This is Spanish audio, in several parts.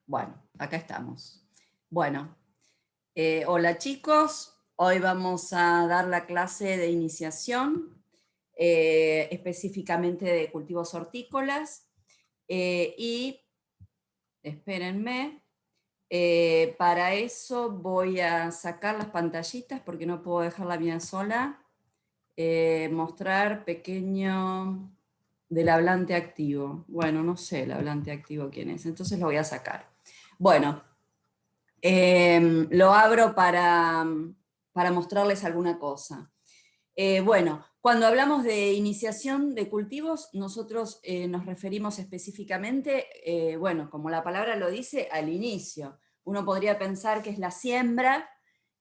Bueno, acá estamos. Bueno, hola chicos, hoy vamos a dar la clase de iniciación, específicamente de cultivos hortícolas, y espérenme, para eso voy a sacar las pantallitas porque no puedo dejar la mía sola, mostrar pequeño del hablante activo. Bueno, no sé el hablante activo quién es, entonces lo voy a sacar. Bueno, lo abro para mostrarles alguna cosa. Bueno, cuando hablamos de iniciación de cultivos, nosotros nos referimos específicamente, bueno, como la palabra lo dice, al inicio. Uno podría pensar que es la siembra,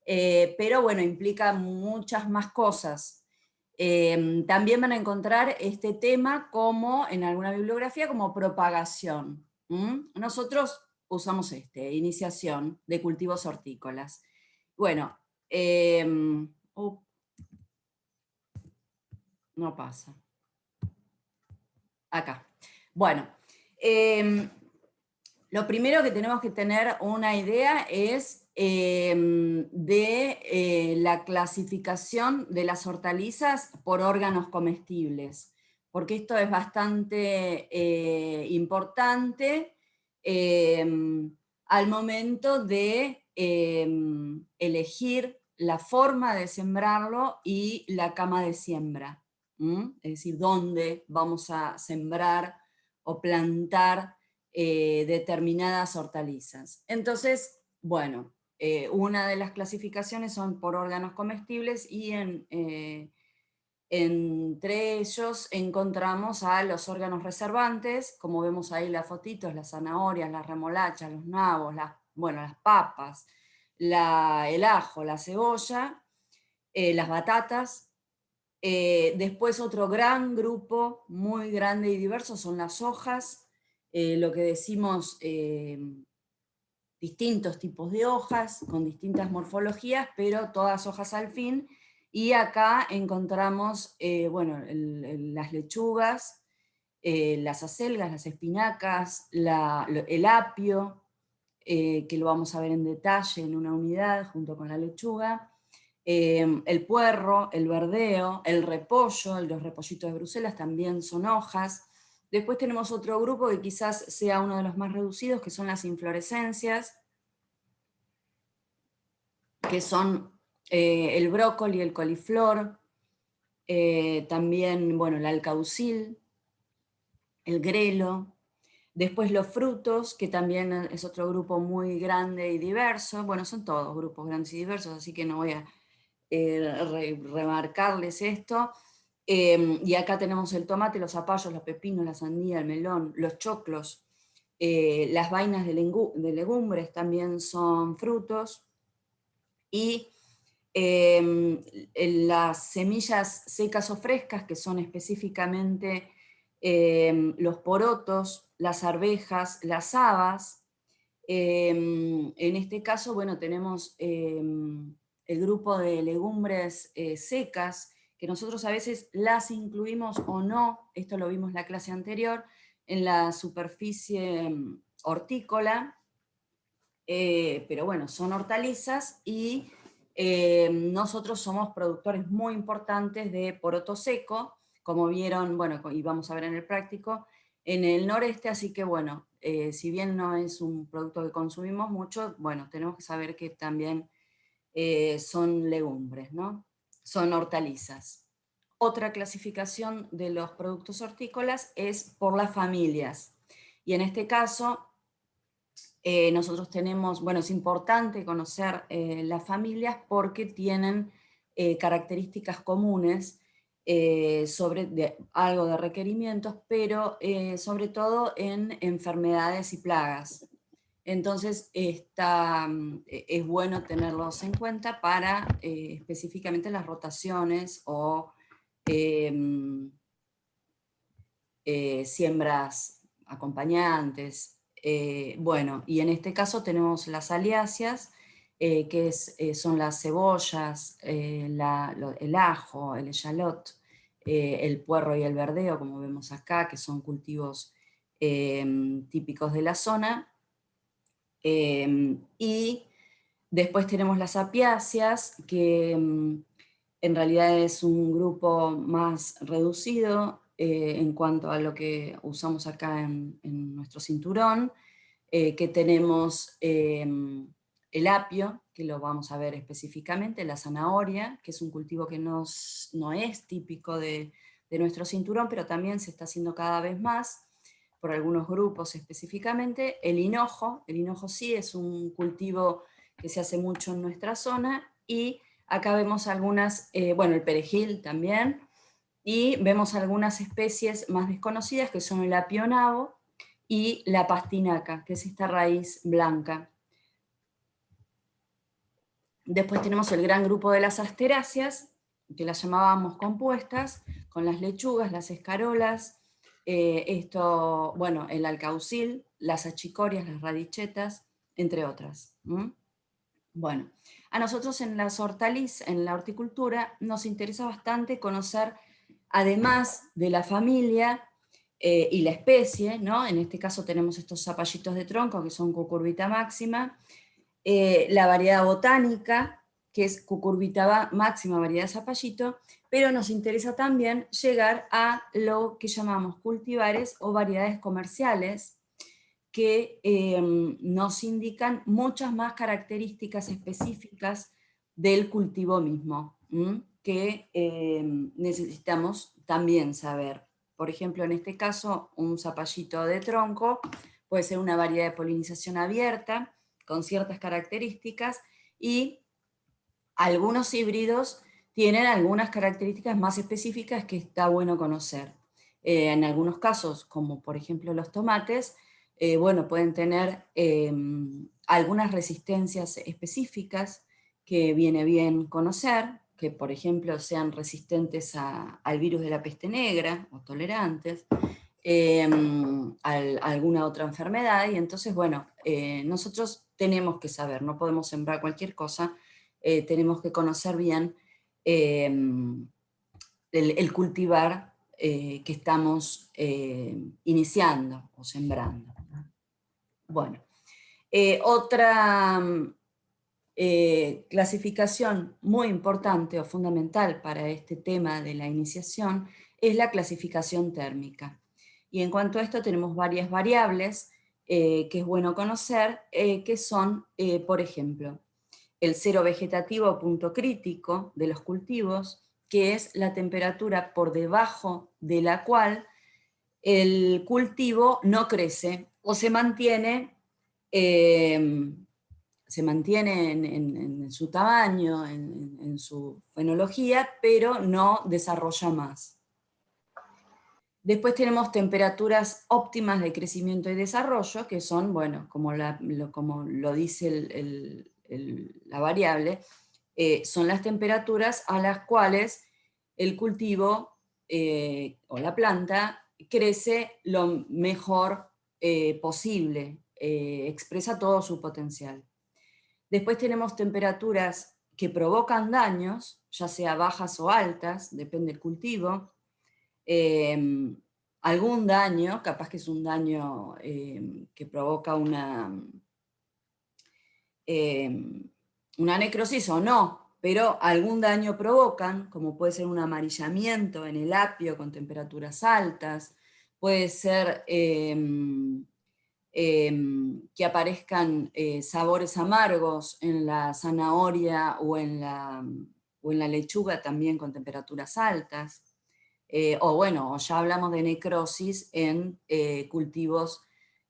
pero bueno, implica muchas más cosas. También van a encontrar este tema como, en alguna bibliografía, como propagación. Nosotros usamos iniciación de cultivos hortícolas. Bueno, no pasa. Acá. Bueno, lo primero que tenemos que tener una idea es de la clasificación de las hortalizas por órganos comestibles, porque esto es bastante importante al momento de elegir la forma de sembrarlo y la cama de siembra. Es decir, dónde vamos a sembrar o plantar determinadas hortalizas. Entonces, bueno, una de las clasificaciones son por órganos comestibles y entre ellos encontramos a los órganos reservantes, como vemos ahí las fotitos, las zanahorias, las remolachas, los nabos, las papas, el ajo, la cebolla, las batatas. Después otro gran grupo, muy grande y diverso, son las hojas, lo que decimos distintos tipos de hojas, con distintas morfologías, pero todas hojas al fin. Y acá encontramos las lechugas, las acelgas, las espinacas, el apio, que lo vamos a ver en detalle en una unidad junto con la lechuga, el puerro, el verdeo, el repollo, los repollitos de Bruselas también son hojas. Después tenemos otro grupo que quizás sea uno de los más reducidos, que son las inflorescencias, que son el brócoli, el coliflor, también, bueno, el alcaucil, el grelo. Después los frutos, que también es otro grupo muy grande y diverso. Bueno, son todos grupos grandes y diversos, así que no voy a remarcarles esto. Y acá tenemos el tomate, los zapallos, los pepinos, la sandía, el melón, los choclos, las vainas de legumbres también son frutos, y las semillas secas o frescas, que son específicamente los porotos, las arvejas, las habas. En este caso, bueno, tenemos el grupo de legumbres secas, que nosotros a veces las incluimos o no, esto lo vimos en la clase anterior, en la superficie hortícola, pero bueno, son hortalizas y nosotros somos productores muy importantes de poroto seco, como vieron, bueno, y vamos a ver en el práctico, en el noreste, así que bueno, si bien no es un producto que consumimos mucho, bueno, tenemos que saber que también son legumbres, ¿no? Son hortalizas. Otra clasificación de los productos hortícolas es por las familias, y en este caso nosotros tenemos, bueno, es importante conocer las familias porque tienen características comunes algo de requerimientos, pero sobre todo en enfermedades y plagas. Entonces es bueno tenerlos en cuenta para específicamente las rotaciones o siembras acompañantes. Bueno, y en este caso tenemos las aliáceas, son las cebollas, el ajo, el echalot, el puerro y el verdeo, como vemos acá, que son cultivos típicos de la zona. Y después tenemos las apiáceas, que en realidad es un grupo más reducido en cuanto a lo que usamos acá en nuestro cinturón, que tenemos el apio, que lo vamos a ver específicamente, la zanahoria, que es un cultivo que no es típico de nuestro cinturón, pero también se está haciendo cada vez más, por algunos grupos específicamente. El hinojo sí es un cultivo que se hace mucho en nuestra zona, y acá vemos algunas, bueno, el perejil también, y vemos algunas especies más desconocidas que son el apio nabo y la pastinaca, que es esta raíz blanca. Después tenemos el gran grupo de las asteráceas, que las llamábamos compuestas, con las lechugas, las escarolas, bueno, el alcaucil, las achicorias, las radichetas, entre otras. Bueno, a nosotros en las hortalizas, en la horticultura, nos interesa bastante conocer, además de la familia y la especie, ¿no? En este caso tenemos estos zapallitos de tronco, que son Cucurbita máxima, la variedad botánica, que es Cucurbita máxima, variedad zapallito, pero nos interesa también llegar a lo que llamamos cultivares o variedades comerciales, que nos indican muchas más características específicas del cultivo mismo, que necesitamos también saber. Por ejemplo, en este caso, un zapallito de tronco puede ser una variedad de polinización abierta, con ciertas características, y algunos híbridos tienen algunas características más específicas que está bueno conocer. En algunos casos, como por ejemplo los tomates, bueno, pueden tener algunas resistencias específicas que viene bien conocer, que por ejemplo sean resistentes al virus de la peste negra o tolerantes, a alguna otra enfermedad, y entonces, bueno, nosotros tenemos que saber, no podemos sembrar cualquier cosa, tenemos que conocer bien el cultivar que estamos iniciando o sembrando. Bueno, otra clasificación muy importante o fundamental para este tema de la iniciación es la clasificación térmica. Y en cuanto a esto tenemos varias variables que es bueno conocer, que son, por ejemplo, el cero vegetativo o punto crítico de los cultivos, que es la temperatura por debajo de la cual el cultivo no crece o se mantiene en su tamaño, en su fenología, pero no desarrolla más. Después tenemos temperaturas óptimas de crecimiento y desarrollo, que son, bueno, como lo dice la variable, son las temperaturas a las cuales el cultivo o la planta crece lo mejor posible, expresa todo su potencial. Después tenemos temperaturas que provocan daños, ya sea bajas o altas, depende del cultivo. Algún daño, capaz que es un daño que provoca una necrosis o no, pero algún daño provocan, como puede ser un amarillamiento en el apio con temperaturas altas, puede ser que aparezcan sabores amargos en la zanahoria o en la lechuga también con temperaturas altas. O bueno, ya hablamos de necrosis en cultivos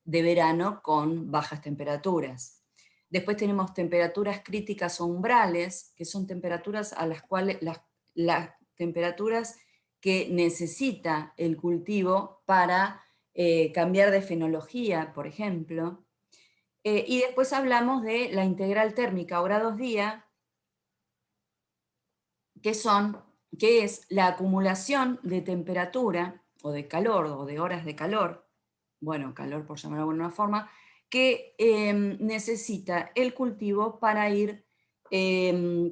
de verano con bajas temperaturas. Después tenemos temperaturas críticas o umbrales, que son temperaturas a las cuales las temperaturas que necesita el cultivo para cambiar de fenología, por ejemplo. Y después hablamos de la integral térmica o grados día, que es la acumulación de temperatura o de calor o de horas de calor, bueno, calor por llamarlo de alguna forma, que necesita el cultivo para ir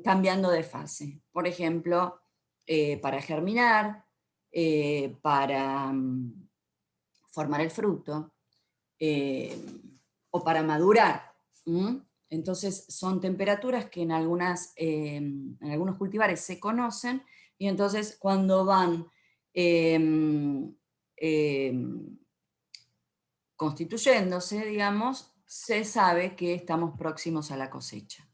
cambiando de fase. Por ejemplo, para germinar, para formar el fruto, o para madurar. Entonces son temperaturas que en algunos cultivares se conocen, y entonces cuando van constituyéndose, digamos, se sabe que estamos próximos a la cosecha.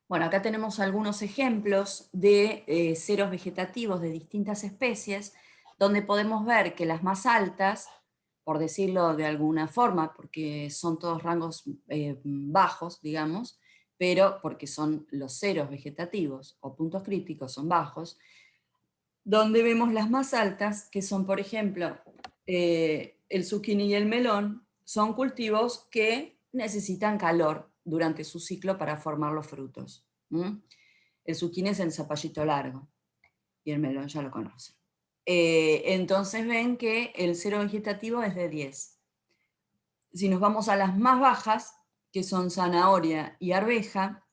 Bueno, acá tenemos algunos ejemplos de ceros vegetativos de distintas especies, donde podemos ver que las más altas, por decirlo de alguna forma, porque son todos rangos bajos, digamos, pero porque son los ceros vegetativos o puntos críticos son bajos, donde vemos las más altas, que son, por ejemplo, el zucchini y el melón, son cultivos que necesitan calor durante su ciclo para formar los frutos. El zucchini es el zapallito largo, y el melón ya lo conocen. Entonces ven que el cero vegetativo es de 10. Si nos vamos a las más bajas, que son zanahoria y arveja,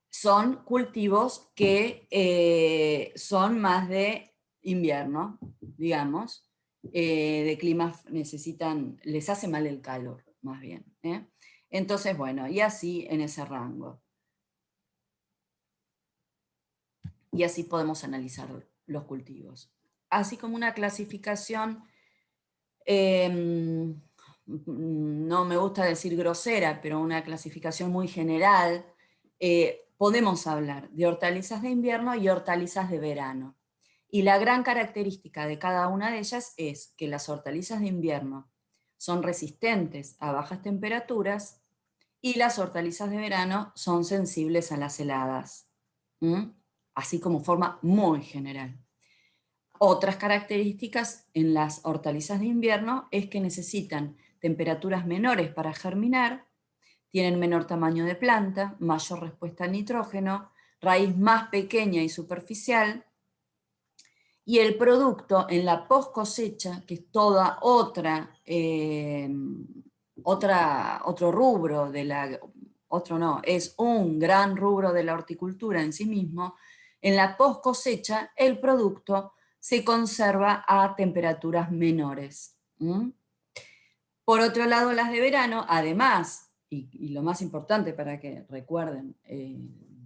son cultivos que son más de invierno, digamos, de climas les hace mal el calor, más bien. Entonces, bueno, y así en ese rango. Y así podemos analizar los cultivos. Así como una clasificación, no me gusta decir grosera, pero una clasificación muy general, podemos hablar de hortalizas de invierno y hortalizas de verano. Y la gran característica de cada una de ellas es que las hortalizas de invierno son resistentes a bajas temperaturas y las hortalizas de verano son sensibles a las heladas. Así como forma muy general. Otras características en las hortalizas de invierno es que necesitan temperaturas menores para germinar, tienen menor tamaño de planta, mayor respuesta al nitrógeno, raíz más pequeña y superficial, y el producto en la post cosecha, que es toda otro rubro es un gran rubro de la horticultura en sí mismo. En la post cosecha el producto se conserva a temperaturas menores. Por otro lado, las de verano, además, y lo más importante para que recuerden,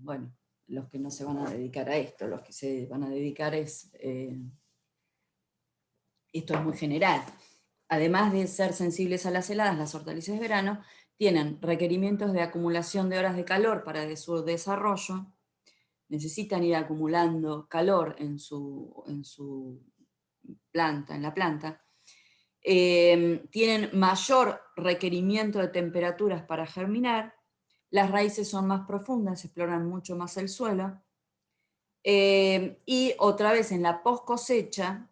bueno, los que no se van a dedicar a esto, los que se van a dedicar esto es muy general. Además de ser sensibles a las heladas, las hortalizas de verano tienen requerimientos de acumulación de horas de calor para su desarrollo, necesitan ir acumulando calor en su planta, en la planta, tienen mayor requerimiento de temperaturas para germinar, las raíces son más profundas, exploran mucho más el suelo, y otra vez en la post cosecha,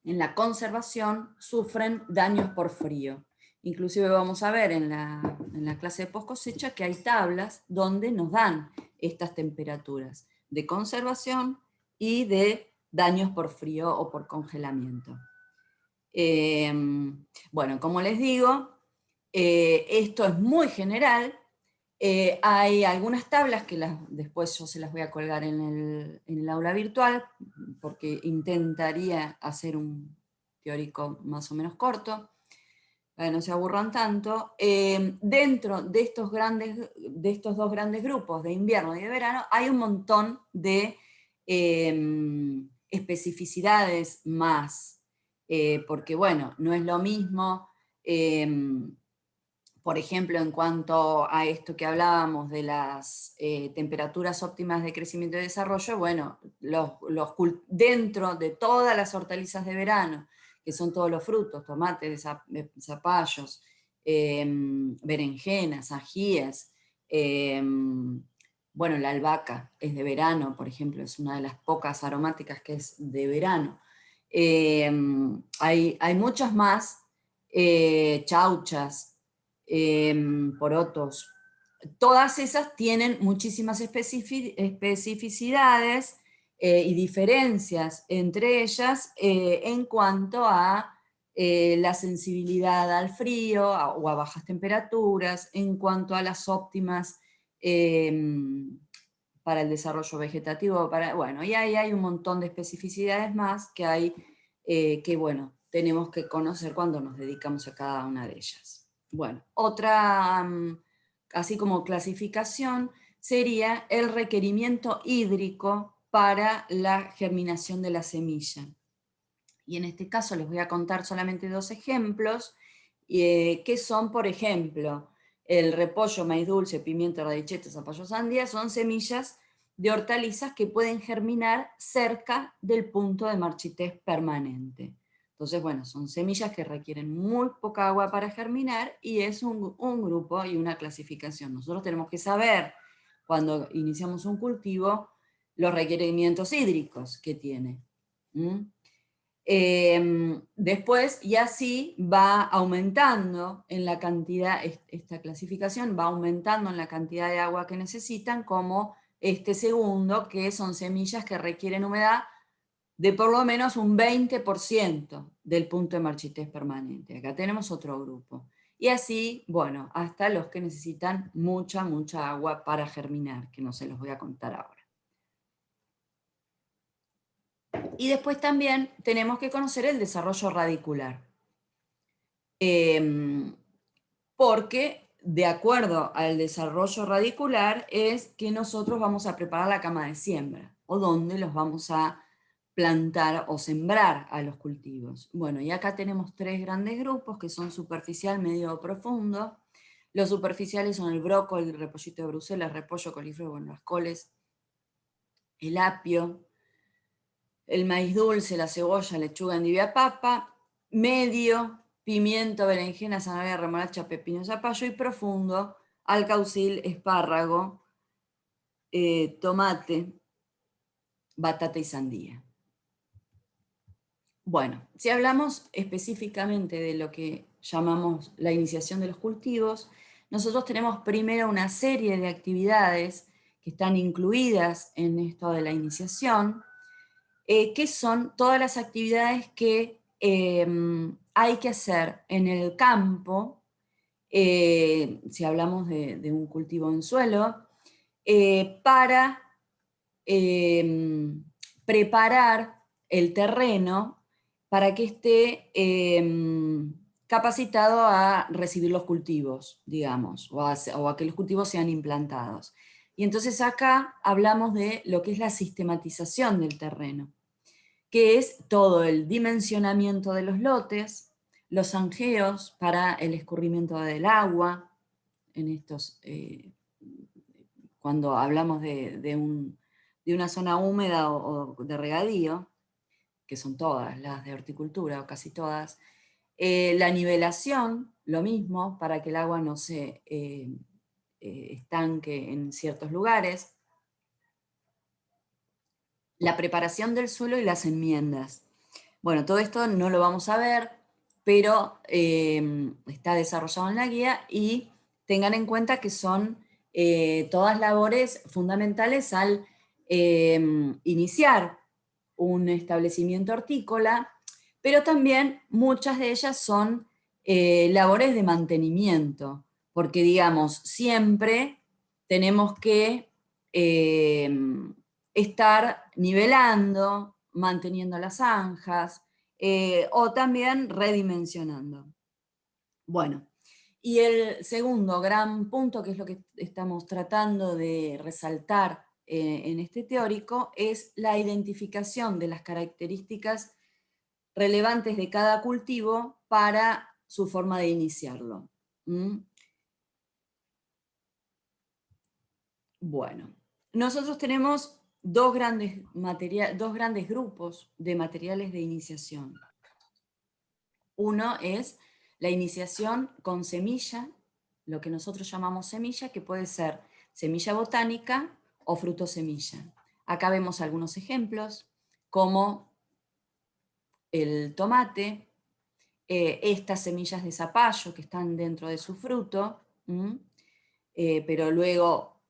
en la conservación, sufren daños por frío. Inclusive vamos a ver en la clase de post cosecha que hay tablas donde nos dan estas temperaturas de conservación y de daños por frío o por congelamiento. Bueno, como les digo, esto es muy general. Hay algunas tablas que después yo se las voy a colgar en el aula virtual, porque intentaría hacer un teórico más o menos corto, para que no se aburran tanto. Dentro de estos dos grandes grupos, de invierno y de verano, hay un montón de especificidades más, porque bueno, no es lo mismo, por ejemplo, en cuanto a esto que hablábamos de las temperaturas óptimas de crecimiento y desarrollo, bueno, dentro de todas las hortalizas de verano, que son todos los frutos, tomates, zapallos, berenjenas, ajíes, bueno, la albahaca es de verano, por ejemplo, es una de las pocas aromáticas que es de verano. Hay muchas más, chauchas, porotos, todas esas tienen muchísimas especificidades y diferencias entre ellas en cuanto a la sensibilidad al frío o a bajas temperaturas, en cuanto a las óptimas para el desarrollo vegetativo, bueno, y ahí hay un montón de especificidades más que bueno, tenemos que conocer cuando nos dedicamos a cada una de ellas. Bueno, otra, así como clasificación, sería el requerimiento hídrico para la germinación de la semilla. Y en este caso les voy a contar solamente 2 ejemplos, que son, por ejemplo, el repollo, maíz dulce, pimiento, radicheta, zapallo, sandía, son semillas de hortalizas que pueden germinar cerca del punto de marchitez permanente. Entonces, bueno, son semillas que requieren muy poca agua para germinar y es un grupo y una clasificación. Nosotros tenemos que saber, cuando iniciamos un cultivo, los requerimientos hídricos que tiene. Después, y así va aumentando en la cantidad, esta clasificación va aumentando en la cantidad de agua que necesitan, como este segundo, que son semillas que requieren humedad de por lo menos un 20% del punto de marchitez permanente. Acá tenemos otro grupo. Y así, bueno, hasta los que necesitan mucha, mucha agua para germinar, que no se los voy a contar ahora. Y después también tenemos que conocer el desarrollo radicular. Porque de acuerdo al desarrollo radicular es que nosotros vamos a preparar la cama de siembra, o dónde los vamos a plantar o sembrar a los cultivos. Bueno, y acá tenemos 3 grandes grupos que son superficial, medio o profundo. Los superficiales son el brócoli, el repollito de Bruselas, repollo, coliflor, bueno, las coles, el apio, el maíz dulce, la cebolla, lechuga, endivia, papa. Medio, pimiento, berenjena, zanahoria, remolacha, pepino, zapallo. Y profundo, alcaucil, espárrago, tomate, batata y sandía. Bueno, si hablamos específicamente de lo que llamamos la iniciación de los cultivos, nosotros tenemos primero una serie de actividades que están incluidas en esto de la iniciación, que son todas las actividades que hay que hacer en el campo, si hablamos de un cultivo en suelo, para preparar el terreno para que esté capacitado a recibir los cultivos, digamos, o a que los cultivos sean implantados. Y entonces acá hablamos de lo que es la sistematización del terreno, que es todo el dimensionamiento de los lotes, los zanjeos para el escurrimiento del agua, en estos, cuando hablamos de una zona húmeda o de regadío, que son todas las de horticultura o casi todas, la nivelación, lo mismo, para que el agua no se estanque en ciertos lugares, la preparación del suelo y las enmiendas. Bueno, todo esto no lo vamos a ver, pero está desarrollado en la guía y tengan en cuenta que son todas labores fundamentales al iniciar un establecimiento hortícola, pero también muchas de ellas son labores de mantenimiento, porque digamos, siempre tenemos que estar nivelando, manteniendo las zanjas, o también redimensionando. Bueno, y el segundo gran punto, que es lo que estamos tratando de resaltar en este teórico, es la identificación de las características relevantes de cada cultivo para su forma de iniciarlo. Bueno, nosotros tenemos dos grandes grupos de materiales de iniciación. Uno es la iniciación con semilla, lo que nosotros llamamos semilla, que puede ser semilla botánica o fruto semilla. Acá vemos algunos ejemplos, como el tomate, estas semillas de zapallo que están dentro de su fruto, pero luego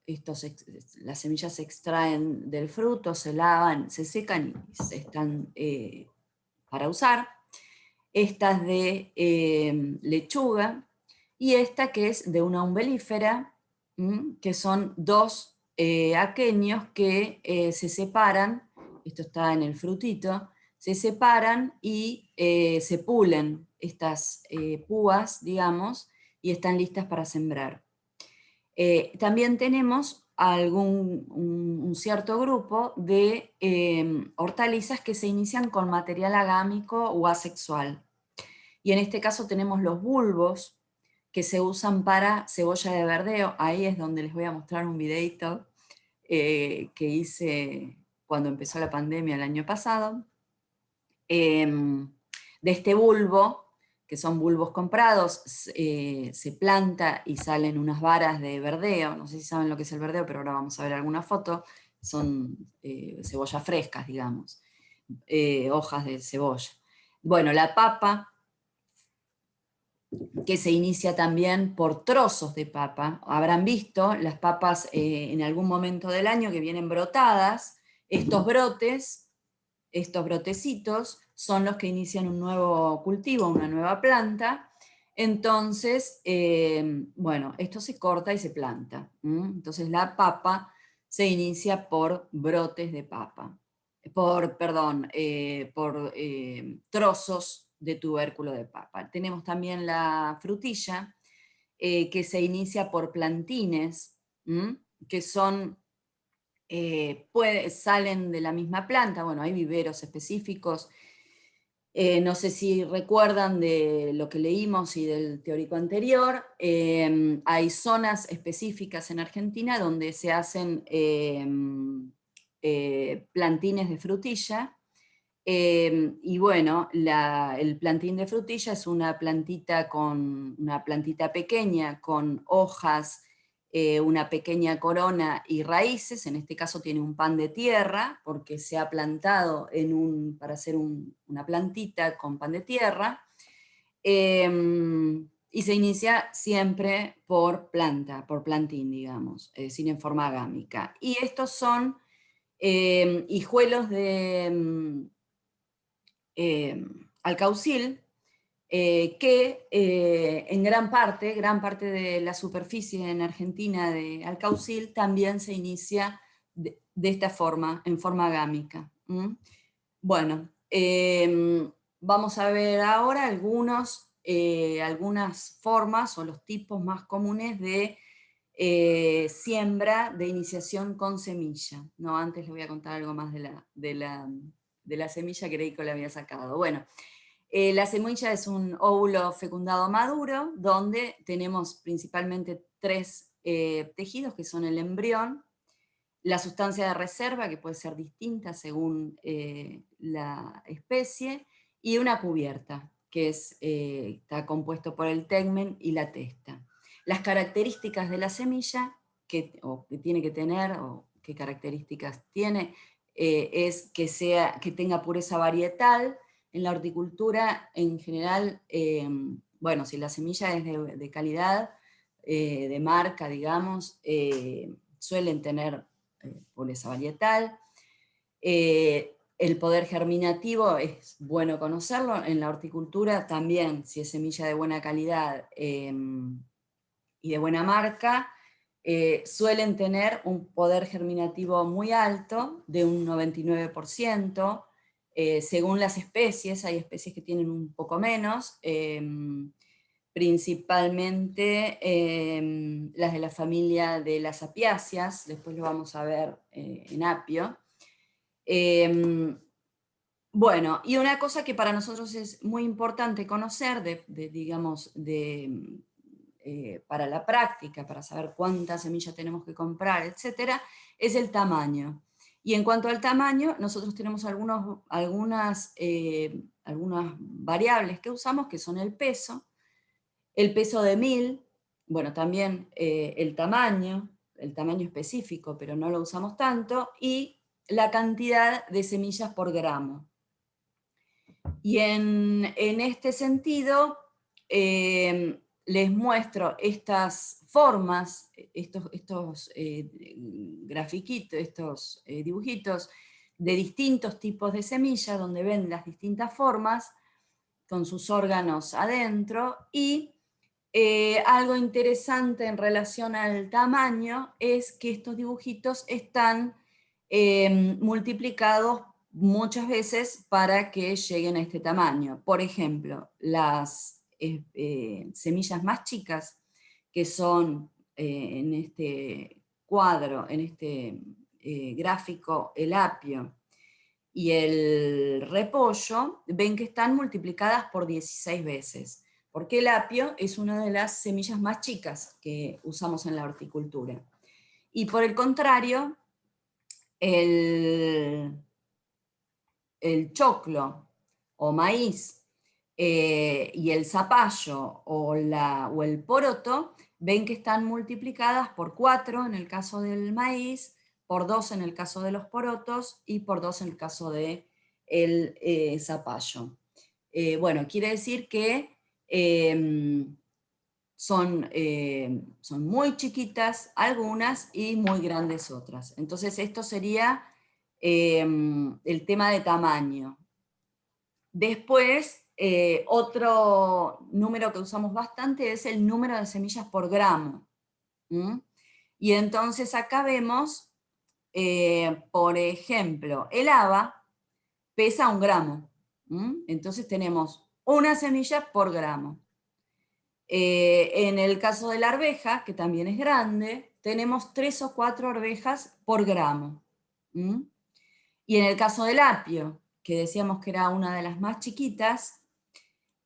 las semillas se extraen del fruto, se lavan, se secan y están para usar. Estas de lechuga, y esta que es de una umbelífera, que son 2 aquenios que se separan, esto está en el frutito, se separan y se pulen estas púas, digamos, y están listas para sembrar. También tenemos un cierto grupo de hortalizas que se inician con material agámico o asexual. Y en este caso tenemos los bulbos, que se usan para cebolla de verdeo. Ahí es donde les voy a mostrar un videito que hice cuando empezó la pandemia el año pasado, de este bulbo, que son bulbos comprados, se planta y salen unas varas de verdeo. No sé si saben lo que es el verdeo, pero ahora vamos a ver alguna foto. Son cebollas frescas, digamos, hojas de cebolla. Bueno, la papa, que se inicia también por trozos de papa. Habrán visto las papas en algún momento del año que vienen brotadas. Estos brotes, estos brotecitos, son los que inician un nuevo cultivo, una nueva planta. Entonces, bueno, esto se corta y se planta. Entonces la papa se inicia por brotes de papa, por trozos de tubérculo de papa. Tenemos también la frutilla, que se inicia por plantines, que son, salen de la misma planta. Bueno, hay viveros específicos. No sé si recuerdan de lo que leímos y del teórico anterior, hay zonas específicas en Argentina donde se hacen plantines de frutilla. Y bueno, el plantín de frutilla es una plantita pequeña con hojas, una pequeña corona y raíces. En este caso tiene un pan de tierra, porque se ha plantado para hacer una plantita con pan de tierra. Y se inicia siempre por planta, por plantín, digamos, es decir, en forma agámica. Y estos son hijuelos de alcaucil, que en gran parte de la superficie en Argentina de alcaucil también se inicia de esta forma, en forma agámica. Bueno, vamos a ver ahora algunas formas o los tipos más comunes de siembra de iniciación con semilla. No, antes les voy a contar algo más de la semilla, creí que la había sacado. Bueno, la semilla es un óvulo fecundado maduro, donde tenemos principalmente tres tejidos, que son el embrión, la sustancia de reserva, que puede ser distinta según la especie, y una cubierta, que está compuesto por el tegmen y la testa. Las características de la semilla, que tiene que tener, o qué características tiene, es que tenga pureza varietal. En la horticultura, en general, bueno, si la semilla es de calidad, de marca, digamos, suelen tener pureza varietal. El poder germinativo es bueno conocerlo. En la horticultura también, si es semilla de buena calidad y de buena marca, suelen tener un poder germinativo muy alto, de un 99%, según las especies. Hay especies que tienen un poco menos, principalmente las de la familia de las apiáceas, después lo vamos a ver en apio. Bueno, y una cosa que para nosotros es muy importante conocer, digamos, para la práctica, para saber cuántas semillas tenemos que comprar, etcétera, es el tamaño. Y en cuanto al tamaño, nosotros tenemos algunas variables que usamos, que son el peso de 1000, bueno, también el tamaño específico, pero no lo usamos tanto, y la cantidad de semillas por gramo. Y en este sentido, les muestro estas formas, estos grafiquitos, estos dibujitos de distintos tipos de semillas, donde ven las distintas formas, con sus órganos adentro. Y algo interesante en relación al tamaño es que estos dibujitos están multiplicados muchas veces para que lleguen a este tamaño. Por ejemplo, las semillas más chicas, que son en este cuadro, en este gráfico, el apio y el repollo, ven que están multiplicadas por 16 veces, porque el apio es una de las semillas más chicas que usamos en la horticultura. Y por el contrario, el choclo o maíz y el zapallo o el poroto, ven que están multiplicadas por 4 en el caso del maíz, por 2 en el caso de los porotos y por 2 en el caso del zapallo. Bueno, quiere decir que son muy chiquitas algunas y muy grandes otras. Entonces esto sería el tema de tamaño. Después, otro número que usamos bastante es el número de semillas por gramo. Y entonces acá vemos, por ejemplo, el haba pesa 1 gramo. Entonces tenemos una semilla por gramo. En el caso de la arveja, que también es grande, tenemos 3 o 4 arvejas por gramo. Y en el caso del apio, que decíamos que era una de las más chiquitas,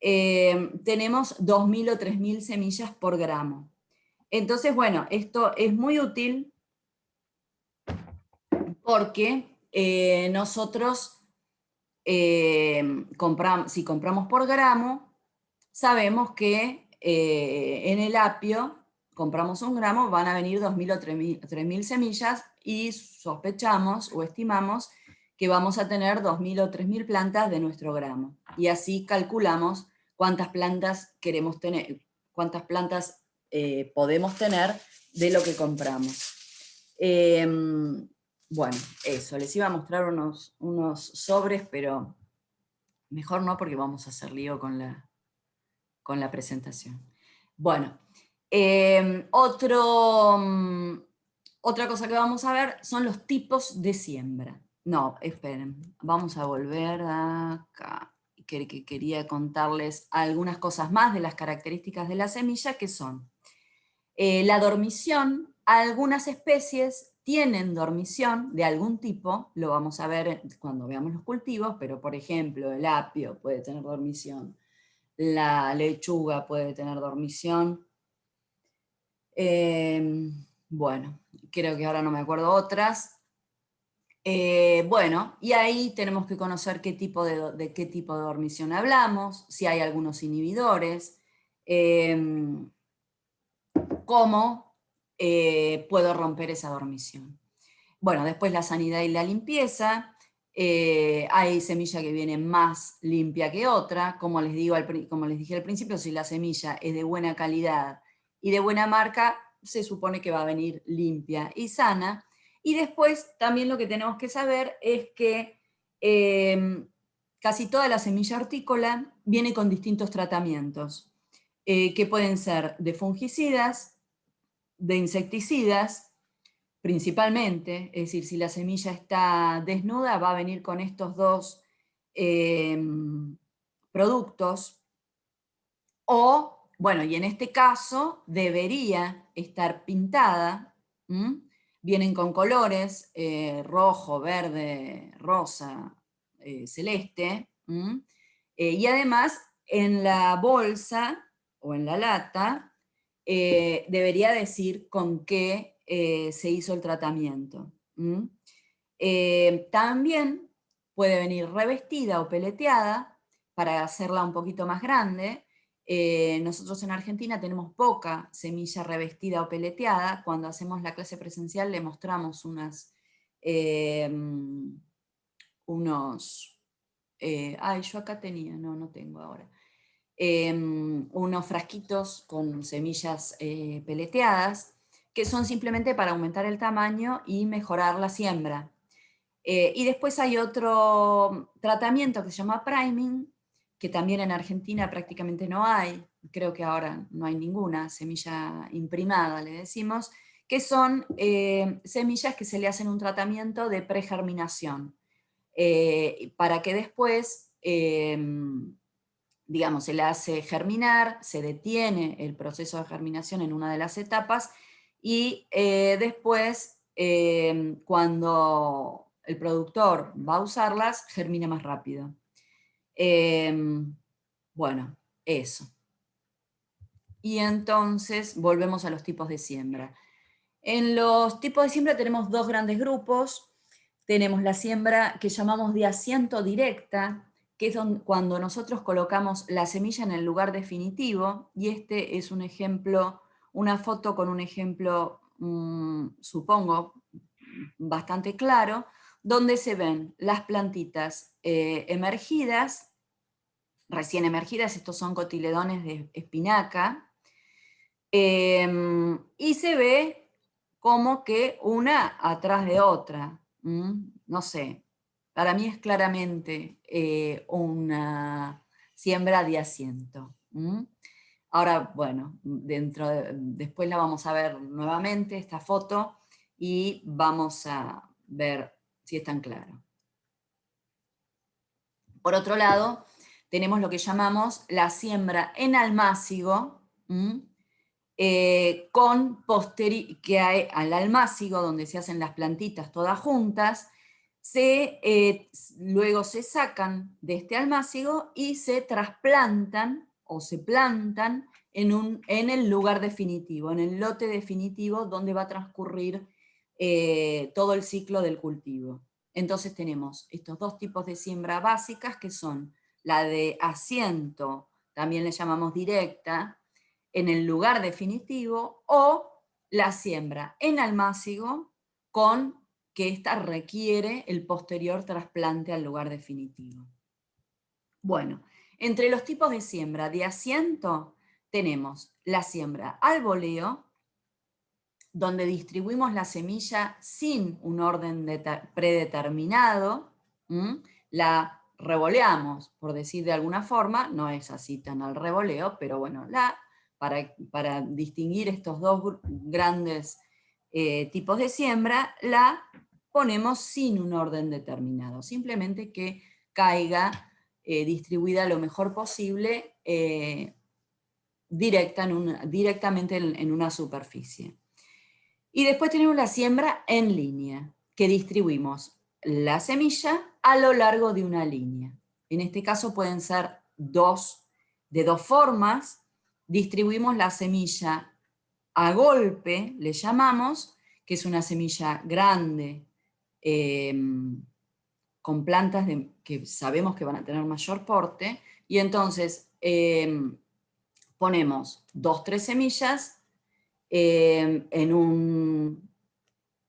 tenemos 2.000 o 3.000 semillas por gramo. Entonces, bueno, esto es muy útil porque nosotros, si compramos por gramo, sabemos que en el apio, compramos 1 gramo, van a venir 2.000 o 3.000 semillas y sospechamos o estimamos que vamos a tener 2.000 o 3.000 plantas de nuestro gramo. Y así calculamos cuántas plantas queremos tener, cuántas plantas podemos tener de lo que compramos. Bueno, eso, les iba a mostrar unos sobres, pero mejor no porque vamos a hacer lío con la presentación. Bueno, otra cosa que vamos a ver son los tipos de siembra. No, esperen, vamos a volver acá. Que quería contarles algunas cosas más de las características de la semilla, que son la dormición. Algunas especies tienen dormición de algún tipo, lo vamos a ver cuando veamos los cultivos, pero por ejemplo el apio puede tener dormición, la lechuga puede tener dormición. Bueno, creo que ahora no me acuerdo otras. Bueno, y ahí tenemos que conocer de qué tipo de dormición hablamos, si hay algunos inhibidores, cómo puedo romper esa dormición. Bueno, después la sanidad y la limpieza. Hay semilla que viene más limpia que otra. Como les dije al principio, si la semilla es de buena calidad y de buena marca, se supone que va a venir limpia y sana. Y después también lo que tenemos que saber es que casi toda la semilla hortícola viene con distintos tratamientos, que pueden ser de fungicidas, de insecticidas, principalmente, es decir, si la semilla está desnuda, va a venir con estos dos productos, o, bueno, y en este caso debería estar pintada, vienen con colores, rojo, verde, rosa, celeste, y además en la bolsa o en la lata debería decir con qué se hizo el tratamiento. También puede venir revestida o peleteada para hacerla un poquito más grande. Nosotros en Argentina tenemos poca semilla revestida o peleteada. Cuando hacemos la clase presencial le mostramos yo acá tenía, no tengo ahora. Unos frasquitos con semillas peleteadas, que son simplemente para aumentar el tamaño y mejorar la siembra. Y después hay otro tratamiento que se llama priming, que también en Argentina prácticamente no hay, creo que ahora no hay ninguna semilla imprimada, le decimos, que son semillas que se le hacen un tratamiento de pregerminación, para que después digamos, se la hace germinar, se detiene el proceso de germinación en una de las etapas, y después, cuando el productor va a usarlas, germina más rápido. Bueno, eso. Y entonces volvemos a los tipos de siembra. En los tipos de siembra tenemos dos grandes grupos. Tenemos la siembra que llamamos de asiento directa, que es cuando nosotros colocamos la semilla en el lugar definitivo, y este es un ejemplo, una foto con un ejemplo, supongo, bastante claro, donde se ven las plantitas emergidas, recién emergidas. Estos son cotiledones de espinaca, y se ve como que una atrás de otra. No sé, para mí es claramente una siembra de asiento. Ahora, bueno, después la vamos a ver nuevamente, esta foto, y vamos a ver si es tan claro. Por otro lado, tenemos lo que llamamos la siembra en almácigo, que hay al almácigo, donde se hacen las plantitas todas juntas, luego se sacan de este almácigo y se trasplantan o se plantan en el lugar definitivo, en el lote definitivo donde va a transcurrir todo el ciclo del cultivo. Entonces tenemos estos dos tipos de siembra básicas, que son la de asiento, también le llamamos directa, en el lugar definitivo, o la siembra en almácigo, con que ésta requiere el posterior trasplante al lugar definitivo. Bueno, entre los tipos de siembra de asiento tenemos la siembra al voleo, donde distribuimos la semilla sin un orden predeterminado, la revoleamos, por decir de alguna forma, no es así tan al revoleo, pero bueno, para distinguir estos dos grandes tipos de siembra, la ponemos sin un orden determinado, simplemente que caiga distribuida lo mejor posible, directamente en una superficie. Y después tenemos la siembra en línea, que distribuimos la semilla a lo largo de una línea. En este caso pueden ser de dos formas. Distribuimos la semilla a golpe, le llamamos, que es una semilla grande, con plantas que sabemos que van a tener mayor porte, y entonces ponemos 2, 3 semillas en un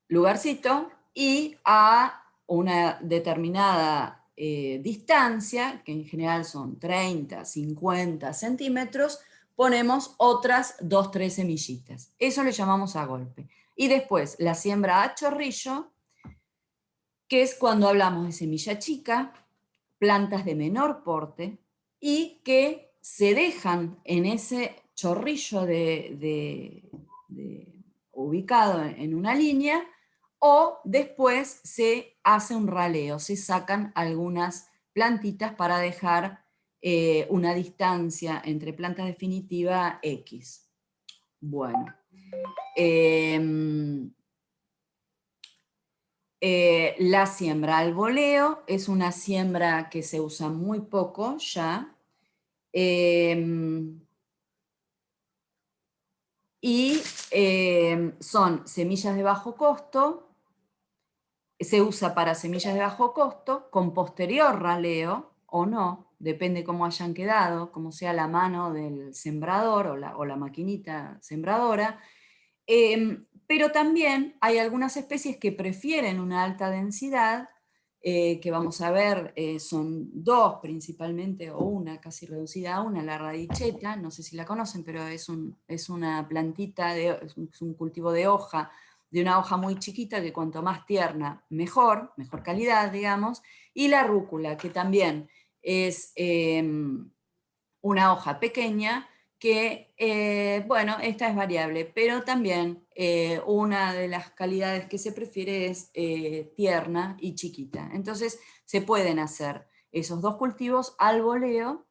lugarcito, y a una determinada distancia, que en general son 30, 50 centímetros, ponemos otras 2, 3 semillitas. Eso le llamamos a golpe. Y después la siembra a chorrillo, que es cuando hablamos de semilla chica, plantas de menor porte, y que se dejan en ese chorrillo ubicado en una línea, o después se hace un raleo, se sacan algunas plantitas para dejar una distancia entre plantas definitiva X. Bueno. La siembra al voleo es una siembra que se usa muy poco ya, y son semillas de bajo costo, se usa para semillas de bajo costo, con posterior raleo o no, depende cómo hayan quedado, como sea la mano del sembrador o la maquinita sembradora. Pero también hay algunas especies que prefieren una alta densidad, que vamos a ver, son dos principalmente, o una casi reducida a una, la radicheta, no sé si la conocen, pero es una plantita, es un cultivo de hoja, de una hoja muy chiquita, que cuanto más tierna, mejor calidad, digamos, y la rúcula, que también es una hoja pequeña, que, bueno, esta es variable, pero también una de las calidades que se prefiere es tierna y chiquita. Entonces se pueden hacer esos dos cultivos al voleo,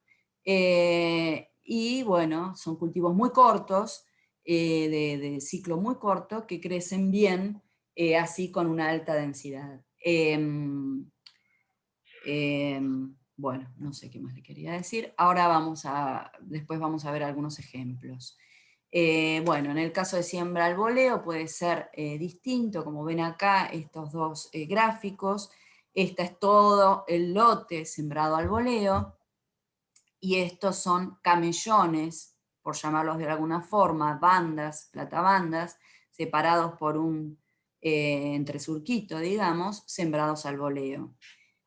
Y bueno, son cultivos muy cortos, de ciclo muy corto, que crecen bien, así con una alta densidad. Bueno, no sé qué más le quería decir. Ahora después vamos a ver algunos ejemplos. Bueno, en el caso de siembra al voleo puede ser distinto, como ven acá, estos dos gráficos. Este es todo el lote sembrado al voleo, y estos son camellones, por llamarlos de alguna forma, bandas, platabandas, separados por un entresurquito, digamos, sembrados al voleo.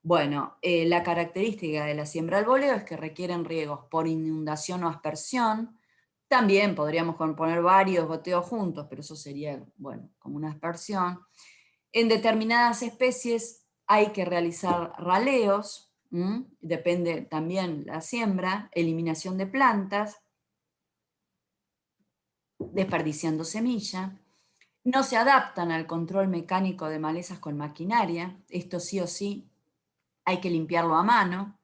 Bueno, la característica de la siembra al voleo es que requieren riegos por inundación o aspersión. También podríamos poner varios goteos juntos, pero eso sería, bueno, como una aspersión. En determinadas especies hay que realizar raleos, depende también la siembra, eliminación de plantas, desperdiciando semilla. No se adaptan al control mecánico de malezas con maquinaria, esto sí o sí hay que limpiarlo a mano,